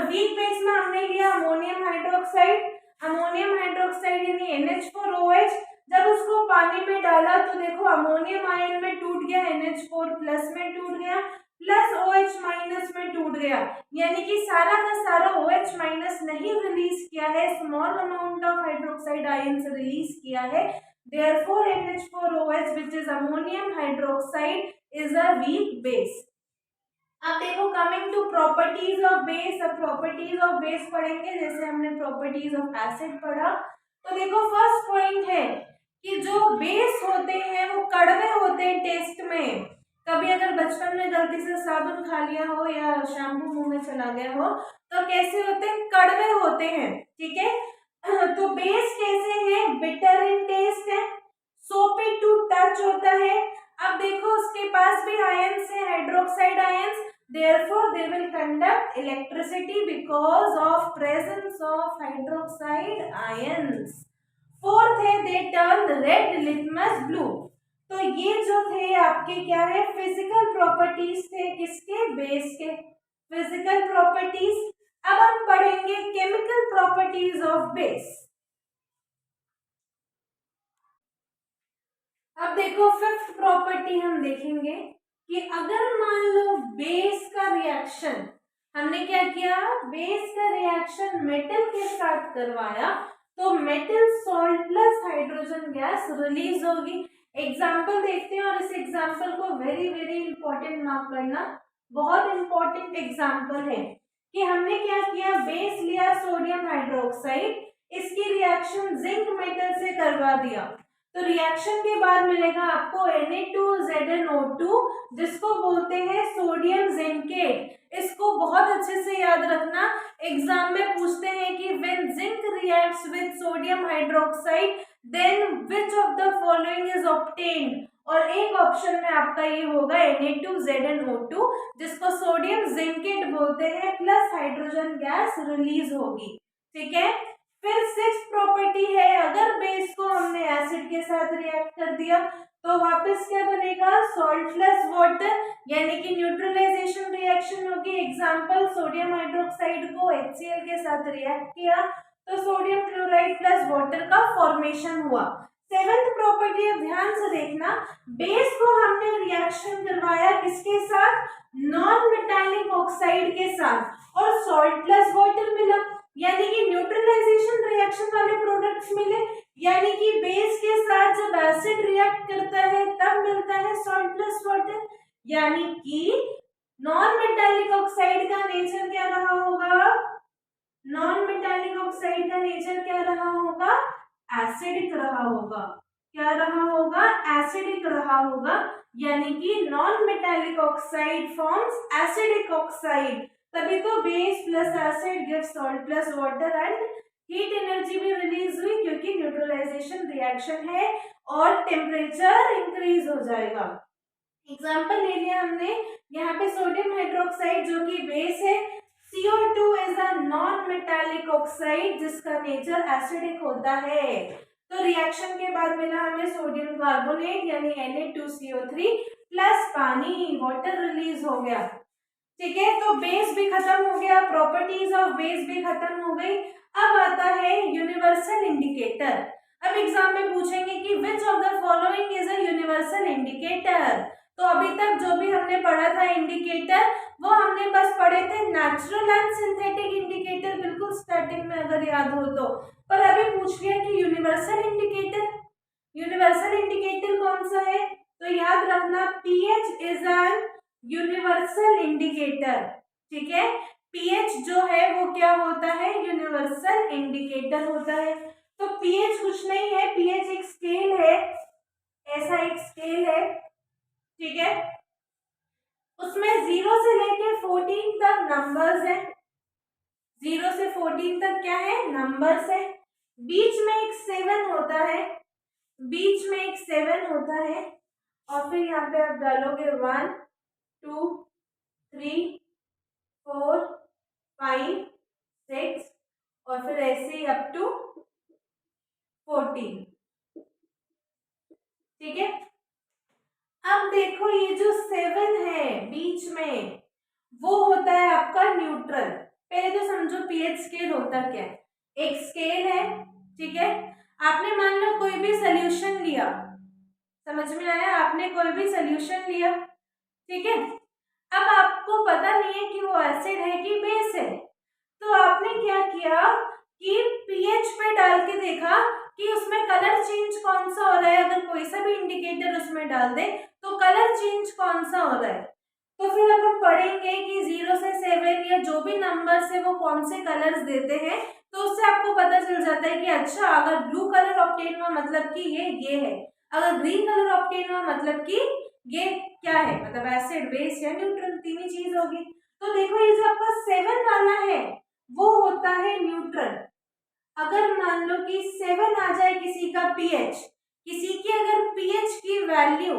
Weak base में हमने लिया ammonium hydroxide, ammonium hydroxide यानी NH4OH, जब उसको पानी में डाला तो देखो अमोनियम आयन में टूट गया, NH4 प्लस में टूट गया, प्लस OH माइनस में टूट गया, यानी कि सारा का सारा OH माइनस नहीं रिलीज किया है, small amount of hydroxide ion से रिलीज किया है, therefore NH4OH which is ammonium hydroxide is a weak base. अब देखो coming to properties of base, अब प्रॉपर्टीज ऑफ बेस पढ़ेंगे जैसे हमने प्रॉपर्टीज ऑफ एसिड पढ़ा। तो देखो फर्स्ट पॉइंट है कि जो बेस होते हैं वो कड़वे होते हैं टेस्ट में, कभी अगर बचपन में गलती से साबुन खा लिया हो या शैम्पू मुंह में चला गया हो तो कैसे होते हैं, कड़वे होते हैं, ठीक है। तो बेस कैसे है, बिटर इन टेस्ट है, सोपी टू टच होता है। अब देखो उसके पास भी आयंस है, hydroxide ions, therefore they will conduct electricity because of presence of hydroxide ions। Fourth है, they turn red litmus blue। तो ये जो थे आपके क्या है, फिजिकल प्रॉपर्टीज थे, किसके, बेस के फिजिकल प्रॉपर्टीज। अब हम पढ़ेंगे केमिकल प्रॉपर्टीज ऑफ बेस। अब देखो फिफ्थ प्रॉपर्टी हम देखेंगे कि अगर मान लो बेस का रिएक्शन, हमने क्या किया, बेस का रिएक्शन मेटल के साथ करवाया तो metal salt plus hydrogen gas release होगी। एग्जाम्पल देखते हैं और इस एग्जाम्पल को वेरी वेरी इंपॉर्टेंट मार्क करना, बहुत इंपॉर्टेंट एग्जाम्पल है कि हमने क्या किया, बेस लिया सोडियम हाइड्रोक्साइड, इसकी रिएक्शन जिंक मेटल से करवा दिया तो रिएक्शन के बाद मिलेगा आपको Na2ZnO2 जिसको बोलते हैं सोडियम जिंकेट। इसको बहुत अच्छे से याद रखना, एग्जाम में पूछते हैं कि when zinc reacts with sodium hydroxide then which of the following is obtained, और एक ऑप्शन में आपका ये होगा Na2ZnO2 जिसको सोडियम जिंकेट बोलते हैं, प्लस हाइड्रोजन गैस रिलीज होगी, ठीक है। फिर सिक्स्थ प्रॉपर्टी है, अगर बेस को हमने एसिड के साथ रिएक्ट कर दिया तो वापस क्या बनेगा, सॉल्ट प्लस वाटर, यानी कि न्यूट्रलाइजेशन रिएक्शन होगी। एग्जांपल, सोडियम हाइड्रोक्साइड को HCl के साथ रिएक्ट किया तो सोडियम क्लोराइड प्लस वाटर का फॉर्मेशन हुआ। सेवेंथ प्रॉपर्टी ध्यान से देखना, बेस को हमने रिएक्शन करवाया किसके साथ, नॉन मेटालिक ऑक्साइड के साथ, और सॉल्ट प्लस वाटर मिला, यानी कि न्यूट्रलाइजेशन रिएक्शन वाले प्रोडक्ट्स मिले, यानी कि बेस के साथ जब एसिड रिएक्ट करता है तब मिलता है सॉल्ट प्लस वाटर, यानी कि नॉन मेटालिक ऑक्साइड का नेचर क्या रहा होगा, नॉन मेटालिक ऑक्साइड का नेचर क्या रहा होगा, एसिडिक रहा होगा, क्या रहा होगा, एसिडिक रहा होगा, यानी कि non metallic oxide forms acidic oxide, तभी तो base plus acid gives salt plus water and heat energy भी रिलीज हुई क्योंकि न्यूट्रलाइजेशन रिएक्शन है और टेम्परेचर इंक्रीज हो जाएगा। एग्जाम्पल ले लिया हमने, यहाँ पे सोडियम हाइड्रोक्साइड जो कि बेस है, CO2 is a non metallic oxide जिसका नेचर एसिडिक होता है, तो रिएक्शन के बाद मिला हमें सोडियम कार्बोनेट यानी Na2CO3 प्लस पानी, वाटर रिलीज हो गया, ठीक है। तो बेस भी खत्म हो गया, प्रॉपर्टीज ऑफ बेस भी खत्म हो गई। अब आता है यूनिवर्सल इंडिकेटर। अब एग्जाम में पूछेंगे कि which of the following is a universal indicator, तो अभी तक जो भी हमने पढ़ा था इंडिकेटर वो हमने बस पढ़े थे नेचुरल एंड सिंथेटिक इंडिकेटर, बिल्कुल स्टार्टिंग में अगर याद हो तो, पर अभी पूछ लिया कि यूनिवर्सल इंडिकेटर, यूनिवर्सल इंडिकेटर कौन सा है, तो याद रखना pH is an universal indicator, ठीक है। pH जो है वो क्या होता है, यूनिवर्सल इंडिकेटर होता है। तो pH कुछ नहीं है, pH एक स्केल है, ऐसा एक स्केल है, ठीक है। उसमें 0 से लेके 14 तक नंबर्स है, 0 से 14 तक क्या है, नंबर्स है, बीच में एक 7 होता है, बीच में एक 7 होता है, और फिर यहाँ पे आप डालोगे 1 2 3 4 5 6 और फिर ऐसे ही अप टू 14, ठीक है। अब देखो ये जो 7 है बीच में वो होता है आपका न्यूट्रल। पहले तो समझो पीएच स्केल होता क्या है, एक स्केल है, ठीक है। आपने मान लो कोई भी सोल्यूशन लिया, समझ में आया, आपने कोई भी सोल्यूशन लिया, ठीक है। अब आपको पता नहीं है कि वो एसिड है कि बेस है, तो आपने क्या किया कि पीएच पे डाल के देखा कि उसमें कलर चेंज कौन सा हो रहा है, अगर कोई सा भी इंडिकेटर उसमें डाल दे तो कलर चेंज कौन सा हो रहा है। तो फिर अब हम पढ़ेंगे कि 0 से 7 या जो भी नंबर्स है वो कौन से कलर्स देते हैं, तो उससे आपको पता चल जाता है कि अच्छा अगर ब्लू कलर ऑब्टेन हुआ मतलब कि ये है, अगर ग्रीन कलर ऑब्टेन हुआ मतलब कि ये क्या है, मतलब एसिड, बेस या न्यूट्रल, तीन ही चीज होगी। तो देखो ये जो आपका 7 वाला है वो होता है न्यूट्रल। अगर मान लो कि 7 आ जाए किसी का पीएच, किसी की अगर पीएच की वैल्यू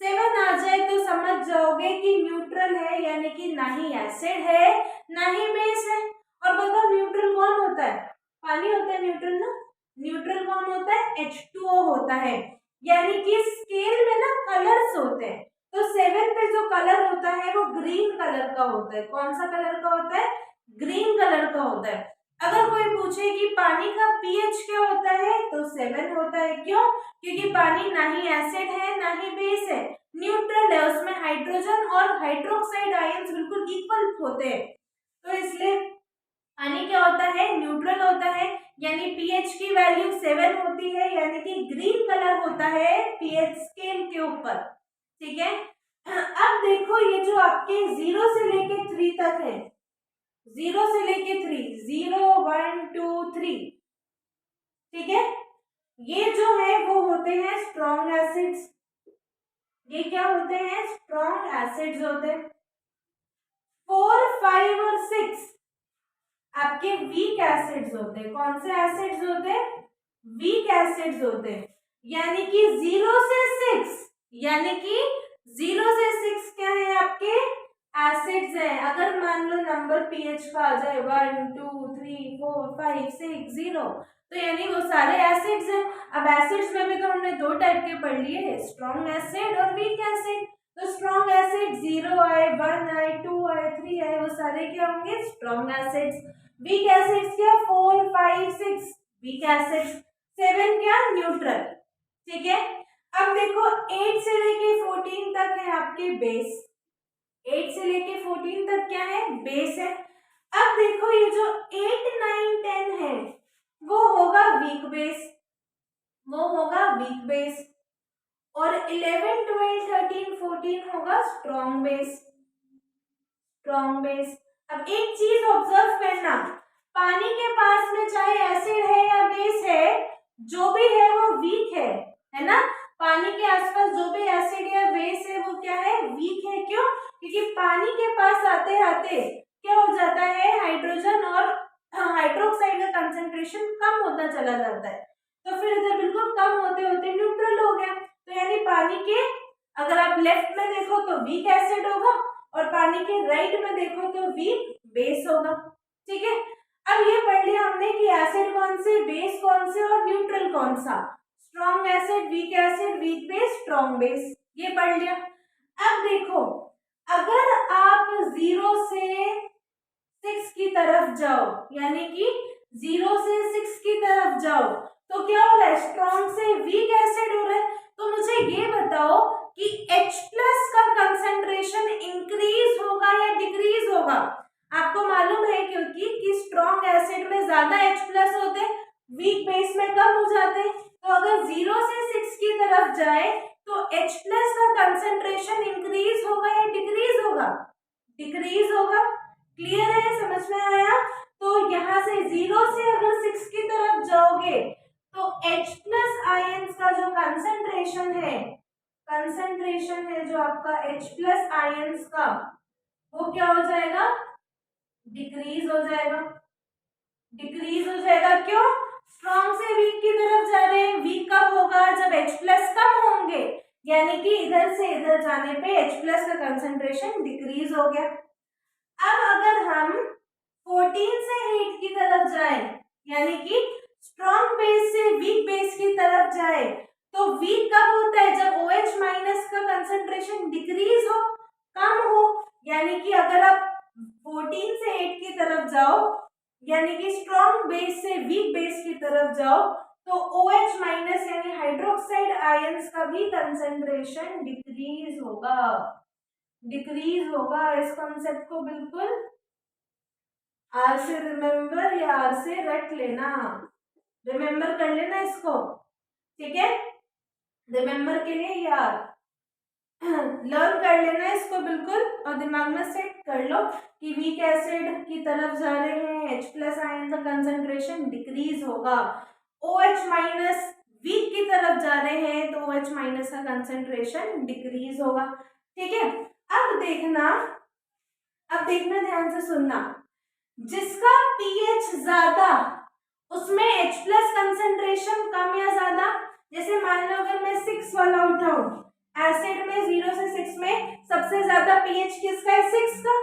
7 आ जाए तो समझ जाओगे कि न्यूट्रल है, यानी कि ना ही एसिड है ना ही बेस है। और बताओ न्यूट्रल कौन होता है, पानी होता है न्यूट्रल ना। न्यूट्रल कौन होता है, H2O होता है। यानी कि स्केल में ना कलर्स होते हैं, तो 7 पे जो कलर होता है वो ग्रीन कलर का होता है। कौन सा कलर का होता है, ग्रीन कलर का होता है। अगर कोई पूछे कि पानी का पीएच क्या होता है तो 7 होता है। क्यों, क्योंकि पानी ना ही एसिड है ना ही बेस है, न्यूट्रल है, उसमें हाइड्रोजन और हाइड्रोक्साइड आयंस बिल्कुल इक्वल होते हैं। तो इसलिए पानी क्या होता है, न्यूट्रल होता है, यानी पीएच की वैल्यू 7 होती है, यानी कि ग्रीन कलर होता है पीएच स्केल के ऊपर। ठीक है, अब देखो ये जो आपके 0 से लेके 3 तक है, 0 से लेके 3, 0 1 2 3, ठीक है, ये जो है वो होते हैं स्ट्रॉन्ग एसिड्स। ये क्या होते हैं, स्ट्रॉन्ग एसिड्स होते हैं। 4 5 और 6 आपके वीक एसिड्स होते हैं। कौन से एसिड्स होते हैं, वीक एसिड्स होते हैं। यानी कि 0 से 6, यानी कि 0 से 6 क्या है आपके एसिड्स है। अगर मान लो नंबर पीएच का आ जाए 1 2 3 4 5 6 0, तो यानी वो सारे एसिड्स हैं। अब एसिड्स में भी तो हमने दो टाइप के पढ़ लिए, स्ट्रॉन्ग एसिड और वीक एसिड। तो स्ट्रॉन्ग एसिड 0 आए, 1 आए, 2 आए, 3 आए, वो सारे क्या होंगे, स्ट्रॉन्ग एसिड्स। वीक एसिड्स क्या, 4 5 6 वीक एसिड्स, 7 क्या, न्यूट्रल। ठीक है, अब देखो 8 से लेके 14 तक है आपके बेस। 8 से लेके 14 तक क्या है, बेस है। अब देखो ये जो 8 9 10 है वो होगा वीक बेस, वो होगा वीक बेस। और 11 12 13 14 होगा स्ट्रॉन्ग बेस, स्ट्रॉन्ग बेस। अब एक चीज ऑब्जर्व करना, पानी के पास में चाहे एसिड है या बेस है, जो भी है वो वीक है ना। पानी के आसपास जो भी एसिड या बेस है वो क्या है, वीक है। क्यों, क्योंकि पानी के पास आते आते क्या हो जाता है, हाइड्रोजन और हाइड्रोक्साइड का कंसंट्रेशन कम होता चला जाता है। तो फिर इधर बिल्कुल कम होते होते न्यूट्रल हो गया। तो यानी पानी के अगर आप लेफ्ट में देखो तो वीक एसिड होगा, और पानी के राइट में देखो तो वीक बेस होगा। ठीक है, अब ये पढ़ लिया हमने कि एसिड कौन से, बेस कौन से और न्यूट्रल कौन सा। Strong acid, weak base, strong base, ये पढ़ लिया। अब देखो अगर आप 0 से 6 की तरफ जाओ, यानी कि 0 से 6 की तरफ जाओ, तो क्या हो रहा है, स्ट्रॉन्ग से वीक एसिड हो रहा है। तो मुझे ये बताओ कि H प्लस का कंसंट्रेशन इंक्रीज होगा या डिक्रीज होगा। आपको मालूम है क्योंकि कि स्ट्रॉन्ग एसिड में ज्यादा H प्लस होते, वीक बेस में कम हो जाते। तो अगर 0 से 6 की तरफ जाए तो H प्लस का कंसंट्रेशन इंक्रीज होगा या डिक्रीज होगा, डिक्रीज होगा। क्लियर है, समझ में आया। तो यहाँ से 0 से अगर 6 की तरफ जाओगे तो H प्लस आयंस का जो कंसंट्रेशन है जो आपका H प्लस आयंस का, वो क्या हो जाएगा, डिक्रीज हो जाएगा, डिक्रीज हो जाएगा। क्यों, स्ट्रॉन्ग से वीक की तरफ जा रहे हैं। वीक कब होगा, जब H प्लस कम होंगे, यानी कि इधर से इधर जाने पे H प्लस का कंसंट्रेशन डिक्रीज हो गया। अब अगर हम 14 से 8 की तरफ जाए, यानी कि स्ट्रॉन्ग बेस से वीक बेस की तरफ जाए, तो वीक कब होता है, जब OH माइनस का कंसंट्रेशन डिक्रीज हो, कम हो। यानी कि अगर आप 14 से 8 की तरफ जाओ, यानी कि स्ट्रॉन्ग बेस से वीक बेस की तरफ जाओ, तो OH माइनस यानी हाइड्रोक्साइड आयंस का भी कंसंट्रेशन डिक्रीज होगा, डिक्रीज होगा। इस कॉन्सेप्ट को बिल्कुल आर से रिमेम्बर या आर से रट लेना, रिमेम्बर कर लेना इसको। ठीक है, रिमेम्बर के लिए यार लर्न कर लेना इसको बिल्कुल, और दिमाग में सेट कर लो कि वीक एसिड की तरफ जा रहे हैं, H प्लस आयन का कंसंट्रेशन डिक्रीज होगा। OH माइनस वीक की तरफ जा रहे हैं तो OH माइनस का कंसंट्रेशन डिक्रीज होगा। ठीक है। अब देखना ध्यान से सुनना, जिसका पीएच ज्यादा उसमें H प्लस कंसेंट्रेशन कम या ज्यादा। जैसे मान लो अगर मैं 6 वाला उठाऊं, एसिड में 0 से 6 में सबसे ज्यादा पीएच किसका है? 6 का।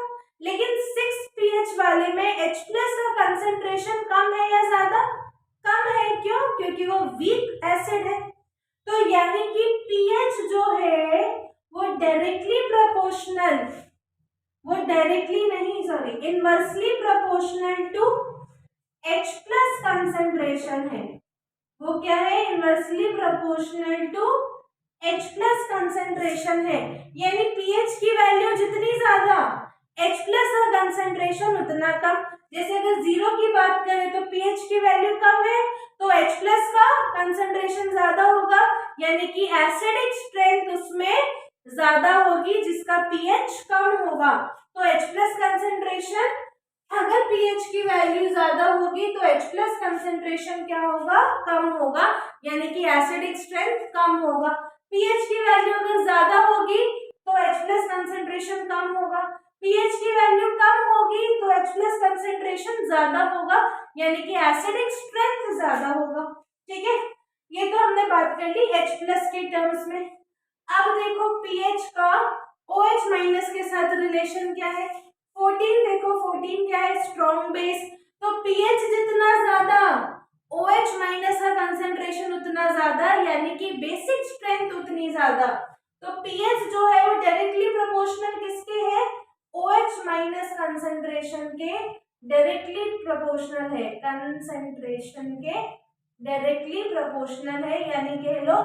लेकिन 6 पीएच वाले में H प्लस का कंसेंट्रेशन कम है या ज्यादा? कम है। क्यों? क्योंकि वो वीक एसिड है। तो यानी कि पीएच जो है वो inversely proportional to H plus concentration है। वो क्या है? Inversely proportional to H plus concentration है। यानी पीएच की वैल्यू जितनी ज्यादा H प्लस का कंसेंट्रेशन उतना कम। जैसे अगर 0 की बात करें तो पीएच की वैल्यू कम है तो H प्लस का कंसेंट्रेशन ज्यादा होगा, यानी कि एसिडिक स्ट्रेंथ उसमें ज्यादा होगी जिसका पीएच कम होगा। तो H प्लस कंसेंट्रेशन, अगर पीएच की वैल्यू ज्यादा होगी तो H प्लस कंसेंट्रेशन क्या होगा? कम होगा, यानी कि एसिडिक स्ट्रेंथ कम होगा। पीएच की वैल्यू अगर ज्यादा होगी तो H प्लस कंसेंट्रेशन कम होगा, पीएच की वैल्यू कम होगी तो H प्लस कंसेंट्रेशन ज्यादा होगा, यानी कि एसिडिक स्ट्रेंथ ज्यादा होगा। ठीक है, ये तो हमने बात कर ली H प्लस के टर्म्स में। अब देखो पीएच का OH माइनस के साथ रिलेशन क्या है? 14। देखो 14 क्या है? Strong base. तो पीएच जितना ज्यादा OH माइनस का कंसेंट्रेशन उतना ज्यादा, यानी कि बेसिक स्ट्रेंथ उतनी ज्यादा। तो पीएच जो है वो डायरेक्टली प्रोपोर्शनल किसके है? OH माइनस कंसेंट्रेशन के डायरेक्टली प्रोपोर्शनल है, कंसेंट्रेशन के डायरेक्टली प्रोपोर्शनल है, यानी कि लो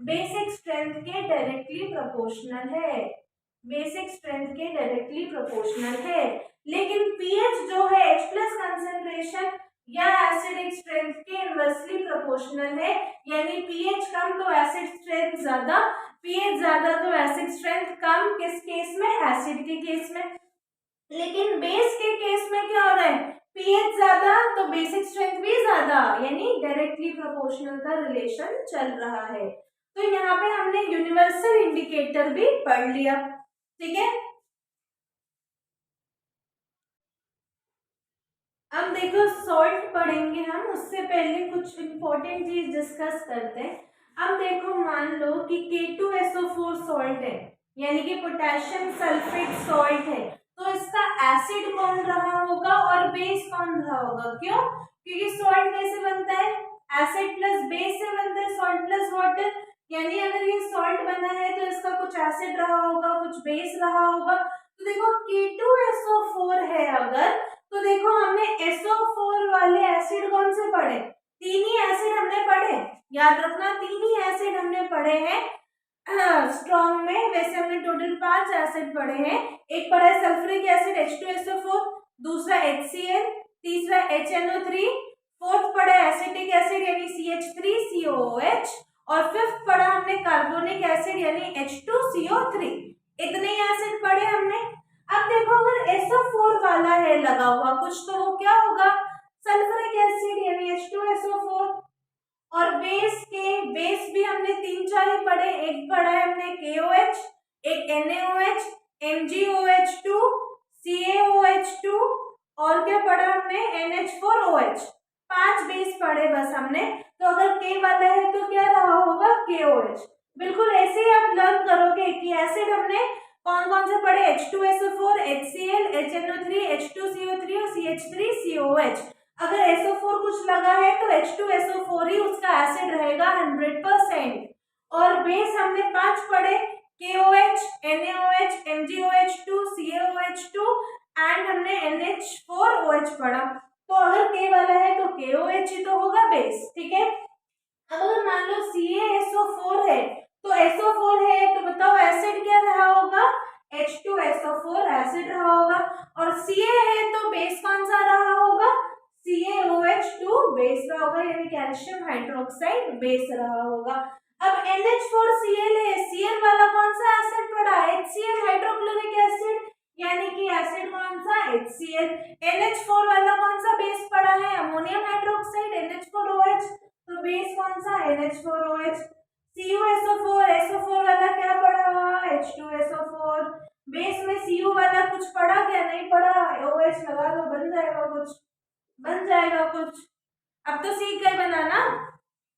बेसिक स्ट्रेंथ के डायरेक्टली प्रोपोर्शनल है, बेसिक स्ट्रेंथ के डायरेक्टली प्रोपोर्शनल है। लेकिन पीएच जो है H प्लस कंसेंट्रेशन या एसिडिक स्ट्रेंथ के इनवर्सली प्रोपोर्शनल है, यानी पीएच कम तो एसिड स्ट्रेंथ ज्यादा, पीएच ज्यादा तो एसिड स्ट्रेंथ कम। किस केस में? एसिड के केस में। लेकिन बेस के केस में क्या हो रहा है? पीएच ज्यादा तो बेसिक स्ट्रेंथ भी ज्यादा, यानी डायरेक्टली प्रोपोर्शनल का रिलेशन चल रहा है। तो यहाँ पे हमने यूनिवर्सल इंडिकेटर भी पढ़ लिया। ठीक है, अब देखो सॉल्ट पढ़ेंगे हम, उससे पहले कुछ इंपॉर्टेंट चीज डिस्कस करते हैं। अब देखो मान लो कि K2SO4 सॉल्ट है, यानी कि पोटेशियम सल्फेट सॉल्ट है, तो इसका एसिड कौन रहा होगा और बेस कौन रहा होगा? क्यों? क्योंकि सॉल्ट कैसे बनता है? एसिड प्लस बेस से बनता है, सॉल्ट प्लस वाटर। यानी अगर ये सॉल्ट बना है तो इसका कुछ एसिड रहा होगा, कुछ बेस रहा होगा। तो देखो K2SO4 है अगर, तो देखो हमने SO4 वाले एसिड कौन से पढ़े? 3 ही एसिड हमने पढ़े, याद रखना 3 ही एसिड हमने पढ़े हैं स्ट्रॉन्ग में। वैसे हमने टोटल 5 एसिड पढ़े हैं। एक पढ़ा है सल्फ्यूरिक एसिड H2SO4, दूसरा HCl, तीसरा HNO3, फोर्थ पढ़ा है एसिटिक एसिड यानी CH3COOH, और फिफ्थ पढ़ा हमने कार्बोनिक एसिड यानी H2CO3। इतने ही एसिड पढ़े हमने। अब देखो अगर SO4 वाला है लगा हुआ कुछ, तो वो क्या होगा? सल्फ्यूरिक एसिड यानी H2SO4। और बेस भी हमने 3-4 ही पढ़े। एक पढ़ा है हमने KOH, एक NaOH, MgOH2, CaOH2, और क्या पढ़ा हमने? NH4OH। 5 बेस पढ़े बस हमने। तो अगर K वाला है तो क्या रहा होगा? KOH। बिल्कुल ऐसे ही आप लर्न करोगे कि एसिड हमने कौन कौन से पढ़े? H2SO4, HCl, HNO3, H2CO3 और CH3COOH। अगर SO4 कुछ लगा है तो H2SO4 ही उसका एसिड रहेगा 100%। और बेस हमने 5 पढ़े, KOH, NaOH, MgOH2, CaOH2 and हमने NH4OH पढ़ा। तो अगर K वाला है तो KOH ही तो होगा बेस। ठीक है, अब अगर मान लो CaSO4 है, तो SO4 है तो बताओ एसिड क्या रहा होगा? H2SO4 एसिड रहा होगा। और Ca है तो बेस कौन सा रहा होगा? CaOH2 बेस रहा होगा, यानी कैल्शियम हाइड्रोक्साइड बेस रहा होगा। अब NH4Cl है, Cl वाला कौन सा एसिड पड़ा? HCl हाइड्रोक्लोरिक एसिड, यानी कि एसिड कौन सा? HCl। NH4 वाला कौन सा बेस पड़ा है? अमोनियम हाइड्रोक्साइड NH4OH, तो बेस कौन सा? NH4OH। CuSO4, SO4 वाला क्या पढ़ा, H2SO4। बेस में Cu वाला कुछ पढ़ा क्या, नहीं पढ़ा, OH लगा दो, बन जाएगा कुछ, बन जाएगा कुछ। अब तो सीख गए बनाना,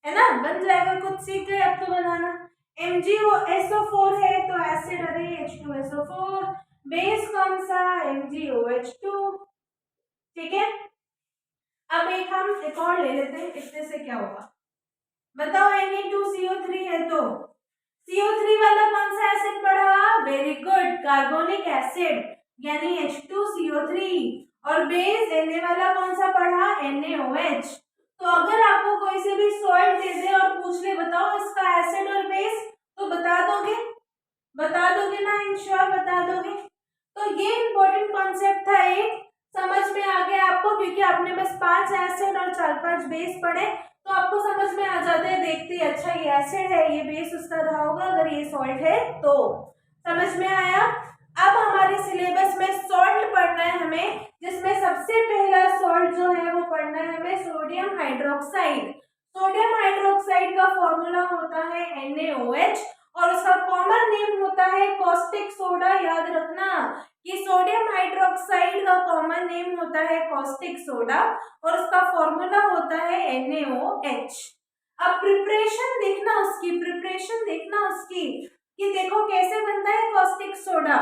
है ना, बन जाएगा कुछ, सीख गए अब तो बनाना। MgSO4 है तो एसिड, अरे H2SO4। बेस कौन सा, MgOH2। ठीक है, अब हम एक और ले लेते हैं, कितने से क्या होगा बताओ। Na2CO3 है तो CO3 वाला कौन सा एसिड पढ़ा, वेरी गुड, कार्बोनिक एसिड यानी H2CO3। और बेस Na वाला कौन सा पढ़ा, NaOH। तो अगर आपको कोई से भी सॉल्ट दे दे और पूछ ले बताओ इसका एसिड और बेस, तो बता दोगे, बता दोगे ना, इंश्योर बता दोगे। तो ये इंपॉर्टेंट कॉन्सेप्ट था, एक समझ में आ गया आपको, क्योंकि आपने बस 5 एसिड और 4-5 बेस पढ़े तो आपको समझ में आ जाता है देखते ही, अच्छा ये एसिड है, ये बेस उसका रहा होगा, अगर ये सॉल्ट है तो। समझ में आया। अब हमारे सिलेबस में सॉल्ट पढ़ना है हमें, जिसमें सबसे पहला सॉल्ट जो है वो पढ़ना है हमें सोडियम हाइड्रोक्साइड। सोडियम हाइड्रोक्साइड का फॉर्मूला होता है NaOH और उसका कॉमन नेम होता है कॉस्टिक सोडा। याद रखना कि सोडियम हाइड्रोक्साइड का कॉमन नेम होता है कॉस्टिक सोडा और उसका फॉर्मूला होता है NaOH। अब प्रिपरेशन देखना उसकी, प्रिपरेशन देखना उसकी कि देखो कैसे बनता है कॉस्टिक सोडा।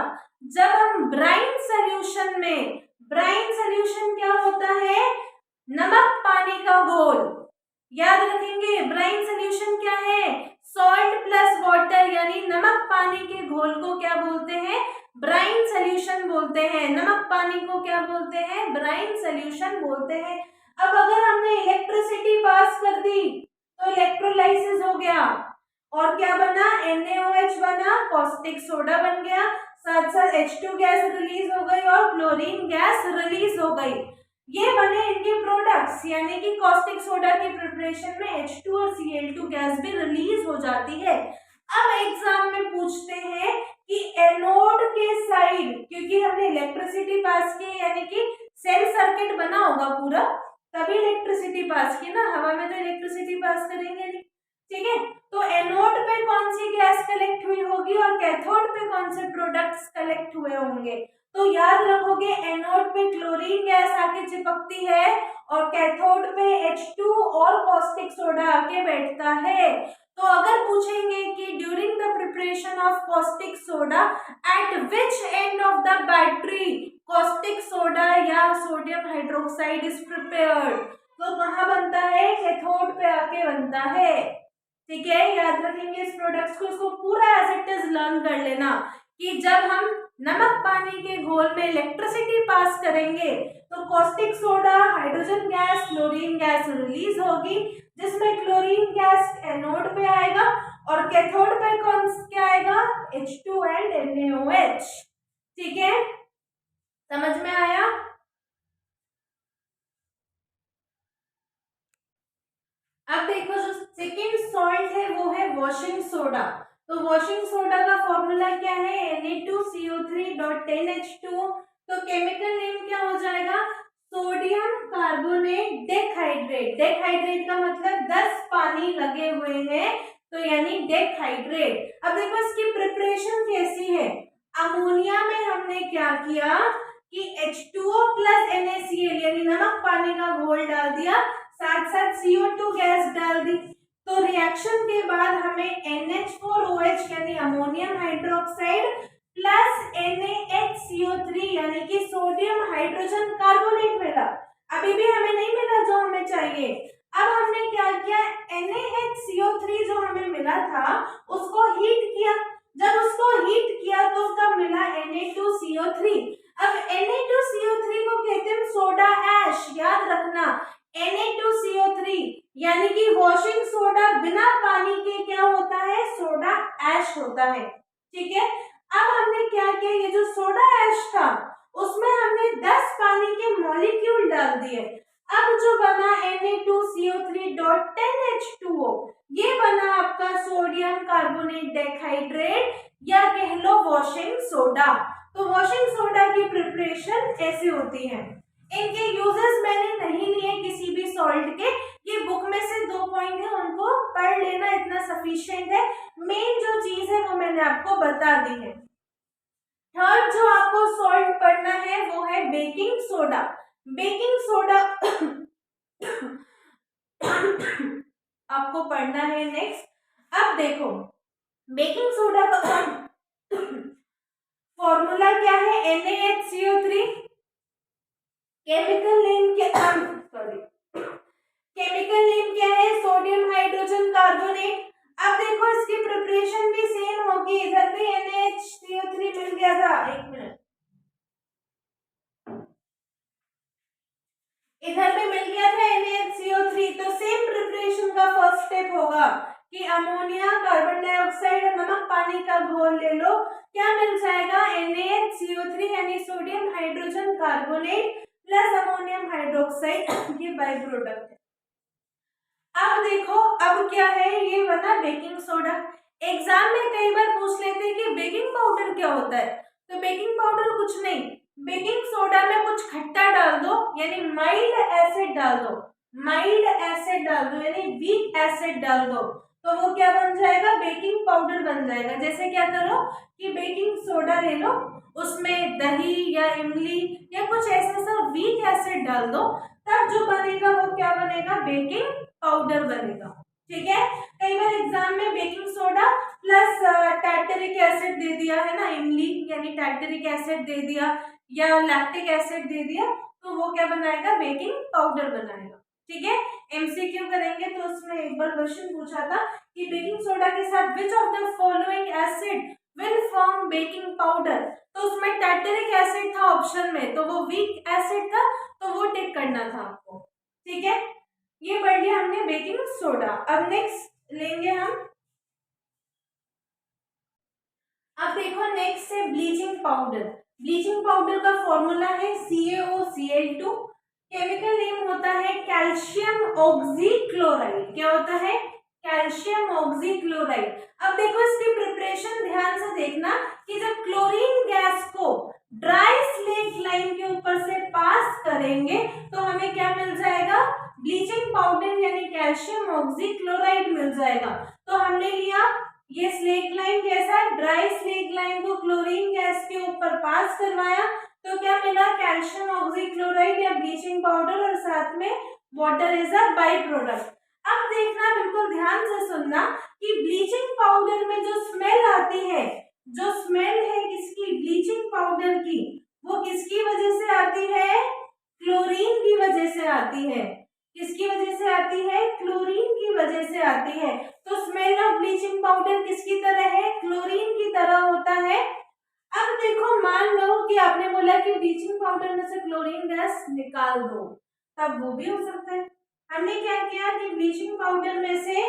जब हम ब्राइन सॉल्यूशन में, ब्राइन सॉल्यूशन क्या होता है, नमक पानी का घोल, याद रखेंगे ब्राइन सॉल्यूशन क्या है, सॉल्ट प्लस वाटर यानी नमक पानी के घोल को क्या बोलते हैं, ब्राइन सॉल्यूशन बोलते हैं। नमक पानी को क्या बोलते हैं, ब्राइन सॉल्यूशन बोलते हैं। अब अगर हमने इलेक्ट्रिसिटी पास कर दी तो इलेक्ट्रोलाइसिस हो गया और क्या बना, NaOH बना, कॉस्टिक सोडा बन गया, साथ साथ H2 गैस रिलीज हो गई और क्लोरीन गैस रिलीज हो गई। ये बने इनके प्रोडक्ट्स, यानी कि कॉस्टिक सोडा की प्रिपरेशन में H2 और Cl2 गैस भी रिलीज हो जाती है। अब एग्जाम में पूछते हैं कि एनोड के साइड, क्योंकि हमने इलेक्ट्रिसिटी पास की यानी कि सेल सर्किट बना होगा पूरा, तभी इलेक्ट्रिसिटी पास की ना, हवा में तो इलेक्ट्रिसिटी पास करेंगे नहीं। ठीक है, तो एनोड पे कौन सी गैस कलेक्ट हुई होगी और कैथोड पे कौन से प्रोडक्ट्स कलेक्ट हुए होंगे। तो याद रखोगे एनोड पे क्लोरीन गैस आके चिपकती है और कैथोड पे H2 और कॉस्टिक सोडा आके बैठता है। तो अगर पूछेंगे कि during the preparation of caustic soda eight which end of the battery caustic soda या सोडियम हाइड्रोक्साइड इज प्रिपेयर्ड, तो कहाँ बनता है, कैथोड पे आके बनता है। ठीक है, याद रखेंगे इस प्रोडक्ट्स को, इसको पूरा एज इट इज लर्न कर लेना कि जब हम नमक पानी के घोल में इलेक्ट्रिसिटी पास करेंगे तो caustic soda, hydrogen gas, chlorine gas release होगी, जिसमें क्लोरीन गैस एनोड पे आएगा और कैथोड पे कौन क्या आएगा, H2 एंड NaOH। ठीक है, समझ में आया। अब देखो जो सेकेंड सॉल्ट है वो है वॉशिंग सोडा। तो वॉशिंग सोडा का फॉर्मूला क्या है, Na2CO3.10H2। तो केमिकल नेम क्या हो जाएगा, सोडियम कार्बोनेट डेकहाइड्रेट। डेकहाइड्रेट का मतलब 10 पानी लगे हुए हैं तो यानी डेकहाइड्रेट। अब देखो इसकी प्रिपरेशन कैसी है, अमोनिया में हमने क्या किया कि H2O प्लस NaCl यानी नमक पानी का घोल डाल दिया, साथ साथ CO2 गैस डाल दी। तो रिएक्शन के बाद हमें NH4OH यानी अमोनियम हाइड्रोक्साइड प्लस NaHCO3 यानी कि सोडियम हाइड्रोजन कार्बोनेट मिला। अभी भी हमें नहीं मिला जो हमें चाहिए। अब हमने क्या किया, NaHCO3 जो हमें मिला था उसको हीट किया। जब उसको हीट किया तो तब मिला Na2CO3। अब Na2CO3 को कहते हैं सोडा ऐश। याद रखना Na2CO3 यानी कि वॉशिंग सोडा बिना पानी के क्या होता है, सोडा ऐश होता है। ठीक है, अब हमने क्या किया, ये जो सोडा ऐश था उसमें हमने 10 पानी के मॉलिक्यूल डाल दिए। अब जो बना Na2CO3.10H2O, ये बना आपका सोडियम कार्बोनेट डेकहाइड्रेट या कह लो वॉशिंग सोडा। तो वॉशिंग सोडा की प्रिपरेशन ऐसी होती है, इनके यूजेस मैंने नहीं लिए किसी भी सॉल्ट के, ये बुक में से 2 पॉइंट है, उनको पढ़ लेना इतना सफिशिएंट है। मेन जो चीज है वो मैंने आपको बता दी है। थर्ड जो आपको सॉल्ट पढ़ना है वो है बेकिंग सोडा। बेकिंग सोडा आपको पढ़ना है नेक्स्ट। अब देखो बेकिंग सोडा का फॉर्मूला क्या है, NaHCO3। केमिकल नेम क्या सॉरी केमिकल नेम क्या है, सोडियम हाइड्रोजन कार्बोनेट। अब देखो इसकी प्रिपरेशन भी सेम होगी, इधर भी NaHCO3 मिल गया था, एक मिनट, इधर भी मिल गया था NaHCO3, तो सेम प्रिपरेशन का फर्स्ट स्टेप होगा कि अमोनिया, कार्बन डाइऑक्साइड और नमक पानी का घोल ले लो, क्या मिल जाएगा, NaHCO3 यानी sodium hydrogen carbonate plus ammonium hydroxide, ये बाई प्रोडक्ट है। अब देखो अब क्या है, ये बना बेकिंग सोडा। एग्जाम में कई बार पूछ लेते हैं कि बेकिंग पाउडर क्या होता है, तो बेकिंग पाउडर कुछ नहीं, बेकिंग सोडा में कुछ खट्टा डाल दो यानी माइल्ड एसिड डाल दो, माइल्ड एसिड डाल दो यानी वीक एसिड डाल दो, तो वो क्या बन जाएगा, बेकिंग पाउडर बन जाएगा। जैसे क्या करो कि बेकिंग सोडा ले लो, उसमें दही या इमली या कुछ ऐसा सा वीक एसिड डाल दो, तब जो बनेगा वो क्या बनेगा, बेकिंग पाउडर बनेगा। ठीक है, कई बार एग्जाम में baking soda plus tartaric acid दे दिया है ना, इमली यानी टार्टरिक एसिड दे दिया या लैक्टिक एसिड दे दिया, तो वो क्या बनाएगा, बेकिंग पाउडर बनाएगा। ठीक है, एमसीक्यू करेंगे तो उसमें एक बार क्वेश्चन पूछा था कि बेकिंग सोडा के साथ which of the following acid will form baking powder, तो उसमें टार्टरिक एसिड था ऑप्शन में, तो वो वीक एसिड था, तो वो टिक करना था आपको। ठीक है, ये पढ़ लिया हमने बेकिंग सोडा। अब नेक्स्ट लेंगे हम, अब देखो नेक्स्ट है ब्लीचिंग पाउडर। ब्लीचिंग पाउडर का फॉर्मूला है CaOCl2, केमिकल नेम होता है कैल्शियम ऑक्सीक्लोराइड। क्या होता है, कैल्शियम ऑक्सीक्लोराइड। अब देखो इसकी प्रिपरेशन ध्यान से देखना कि जब क्लोरीन गैस को ड्राई स्लेट लाइन के ऊपर से पास करेंगे तो हमें क्या मिल जाएगा, ब्लीचिंग पाउडर यानी कैल्शियम ऑक्सीक्लोराइड मिल जाएगा। तो हमने लिया ये स्लेट लाइन कैसा, ड्राई स्लेट लाइन को क्लोरीन गैस के ऊपर पास करवाया, तो क्या मिला, कैल्शियम ऑक्सीक्लोराइड या ब्लीचिंग पाउडर, और साथ में water is a by product. अब देखना बिल्कुल ध्यान से सुनना कि ब्लीचिंग पाउडर में जो स्मेल आती है, जो स्मेल है किसकी, ब्लीचिंग पाउडर की, वो किसकी वजह से आती है, क्लोरीन की वजह से आती है। किसकी वजह से आती है, क्लोरीन की वजह से आती है। तो स्मेल ऑफ ब्लीचिंग पाउडर किसकी तरह है, क्लोरीन की तरह होता है। अब देखो मान लो कि आपने बोला कि ब्लीचिंग पाउडर में से क्लोरीन गैस निकाल दो, तब वो भी हो सकता है। हमने क्या किया कि ब्लीचिंग पाउडर में से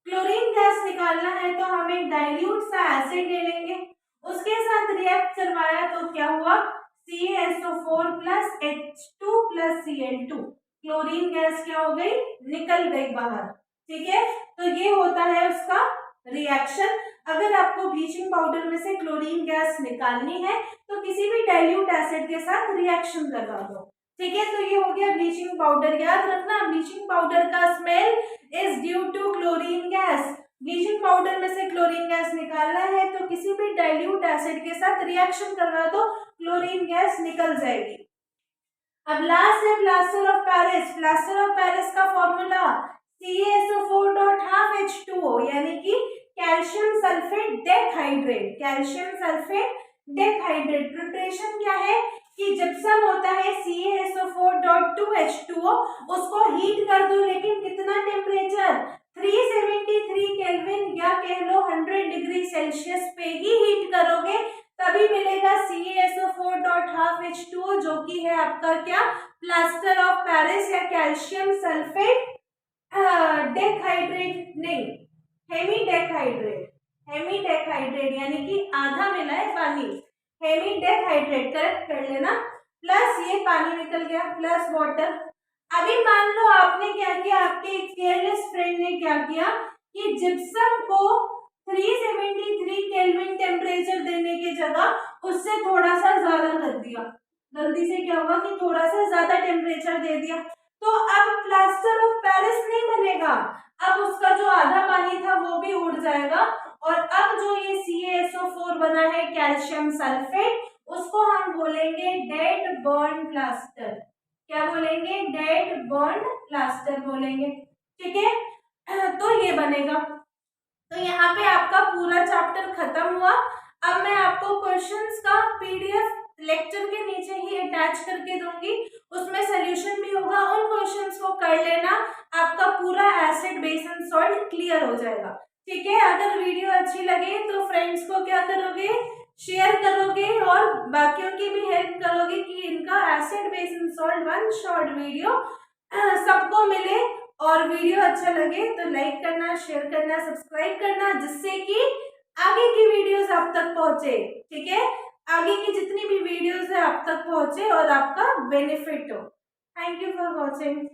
क्लोरीन गैस निकालना है तो हम एक डाइल्यूट सा एसिड ले लेंगे, उसके साथ रिएक्ट करवाया तो क्या हुआ, CaSO4 plus H2 plus Cl2, chlorine gas क्या हो गई, निकल गई बाहर। ठीक है, तो ये होता है उसका रिएक्शन। अगर आपको ब्लीचिंग पाउडर में से क्लोरीन गैस निकालनी है तो किसी भी डाइल्यूट एसिड के साथ रिएक्शन करवा दो। ठीक है, तो ये हो गया ब्लीचिंग पाउडर। याद रखना ब्लीचिंग पाउडर का smell is due to chlorine gas. Bleaching powder में से क्लोरीन गैस निकालना है तो किसी भी डाइल्यूट एसिड के साथ रिएक्शन करवा दो, क्लोरीन गैस निकल जाएगी। अब लास्ट है plaster of Paris. Plaster of Paris का फॉर्मूला CaSO4.12H2O यानी कि calcium sulphate dehydrate, calcium sulphate dehydrate. Preparation क्या है कि जिप्सम होता है CaSO4.2H2O, उसको हीट कर दो, लेकिन कितना टेम्परेचर, 373 केल्विन या कह लो 100 डिग्री सेल्सियस पे ही हीट करोगे, तभी मिलेगा CaSO4.12H2O, जो कि है आपका क्या, प्लास्टर ऑफ पेरिस या कैल्शियम सल्फेट डेहाइड्रेट नहीं, हेमीडेहाइड्रेट, हेमीडेहाइड्रेट यानी कि आधा मिला है पानी, हेमीडेहाइड्रेट करेक्ट कर लेना। प्लस ये पानी निकल गया प्लस वाटर। अभी मान लो आपने क्या किया, आपके केयरलेस फ्रेंड ने क्या किया कि जिप्सम को 373 केल्विन टेम्परेचर देने की जगह उससे थोड़ा सा ज्यादा कर दिया, गलती से क्या होगा कि थोड़ा सा ज्यादा टेम्परेचर दे दिया, तो अब प्लास्टर ऑफ पेरिस नहीं बनेगा, अब उसका जो आधा पानी था वो भी उड़ जाएगा, और अब जो ये CaSO4 बना है कैल्शियम सल्फेट, उसको हम बोलेंगे डेड बर्न प्लास्टर। क्या बोलेंगे? डेड बर्न प्लास्टर बोलेंगे। ठीक है, तो ये बनेगा। तो यहाँ पे आपका पूरा चैप्टर खत्म हुआ। अब मैं आपको क्वेश्चंस का PDF लेक्चर के नीचे ही अटैच करके दूंगी, उसमें सोल्यूशन भी होगा, उन क्वेश्चंस को कर लेना, आपका पूरा acid base and salt clear हो जाएगा। ठीक है, अगर वीडियो अच्छी लगे तो फ्रेंड्स को क्या करोगे? शेयर करोगे और बाकियों की भी हेल्प करोगे कि इनका acid base and salt one short video सबको मिले। और वीडियो अच्छा लगे तो लाइक करना, शेयर करना, सब्सक्राइब करना, जिससे कि आगे की वीडियोस आप तक पहुंचे। ठीक है, आगे की जितनी भी वीडियोस है आप तक पहुंचे और आपका बेनिफिट हो। Thank you for watching.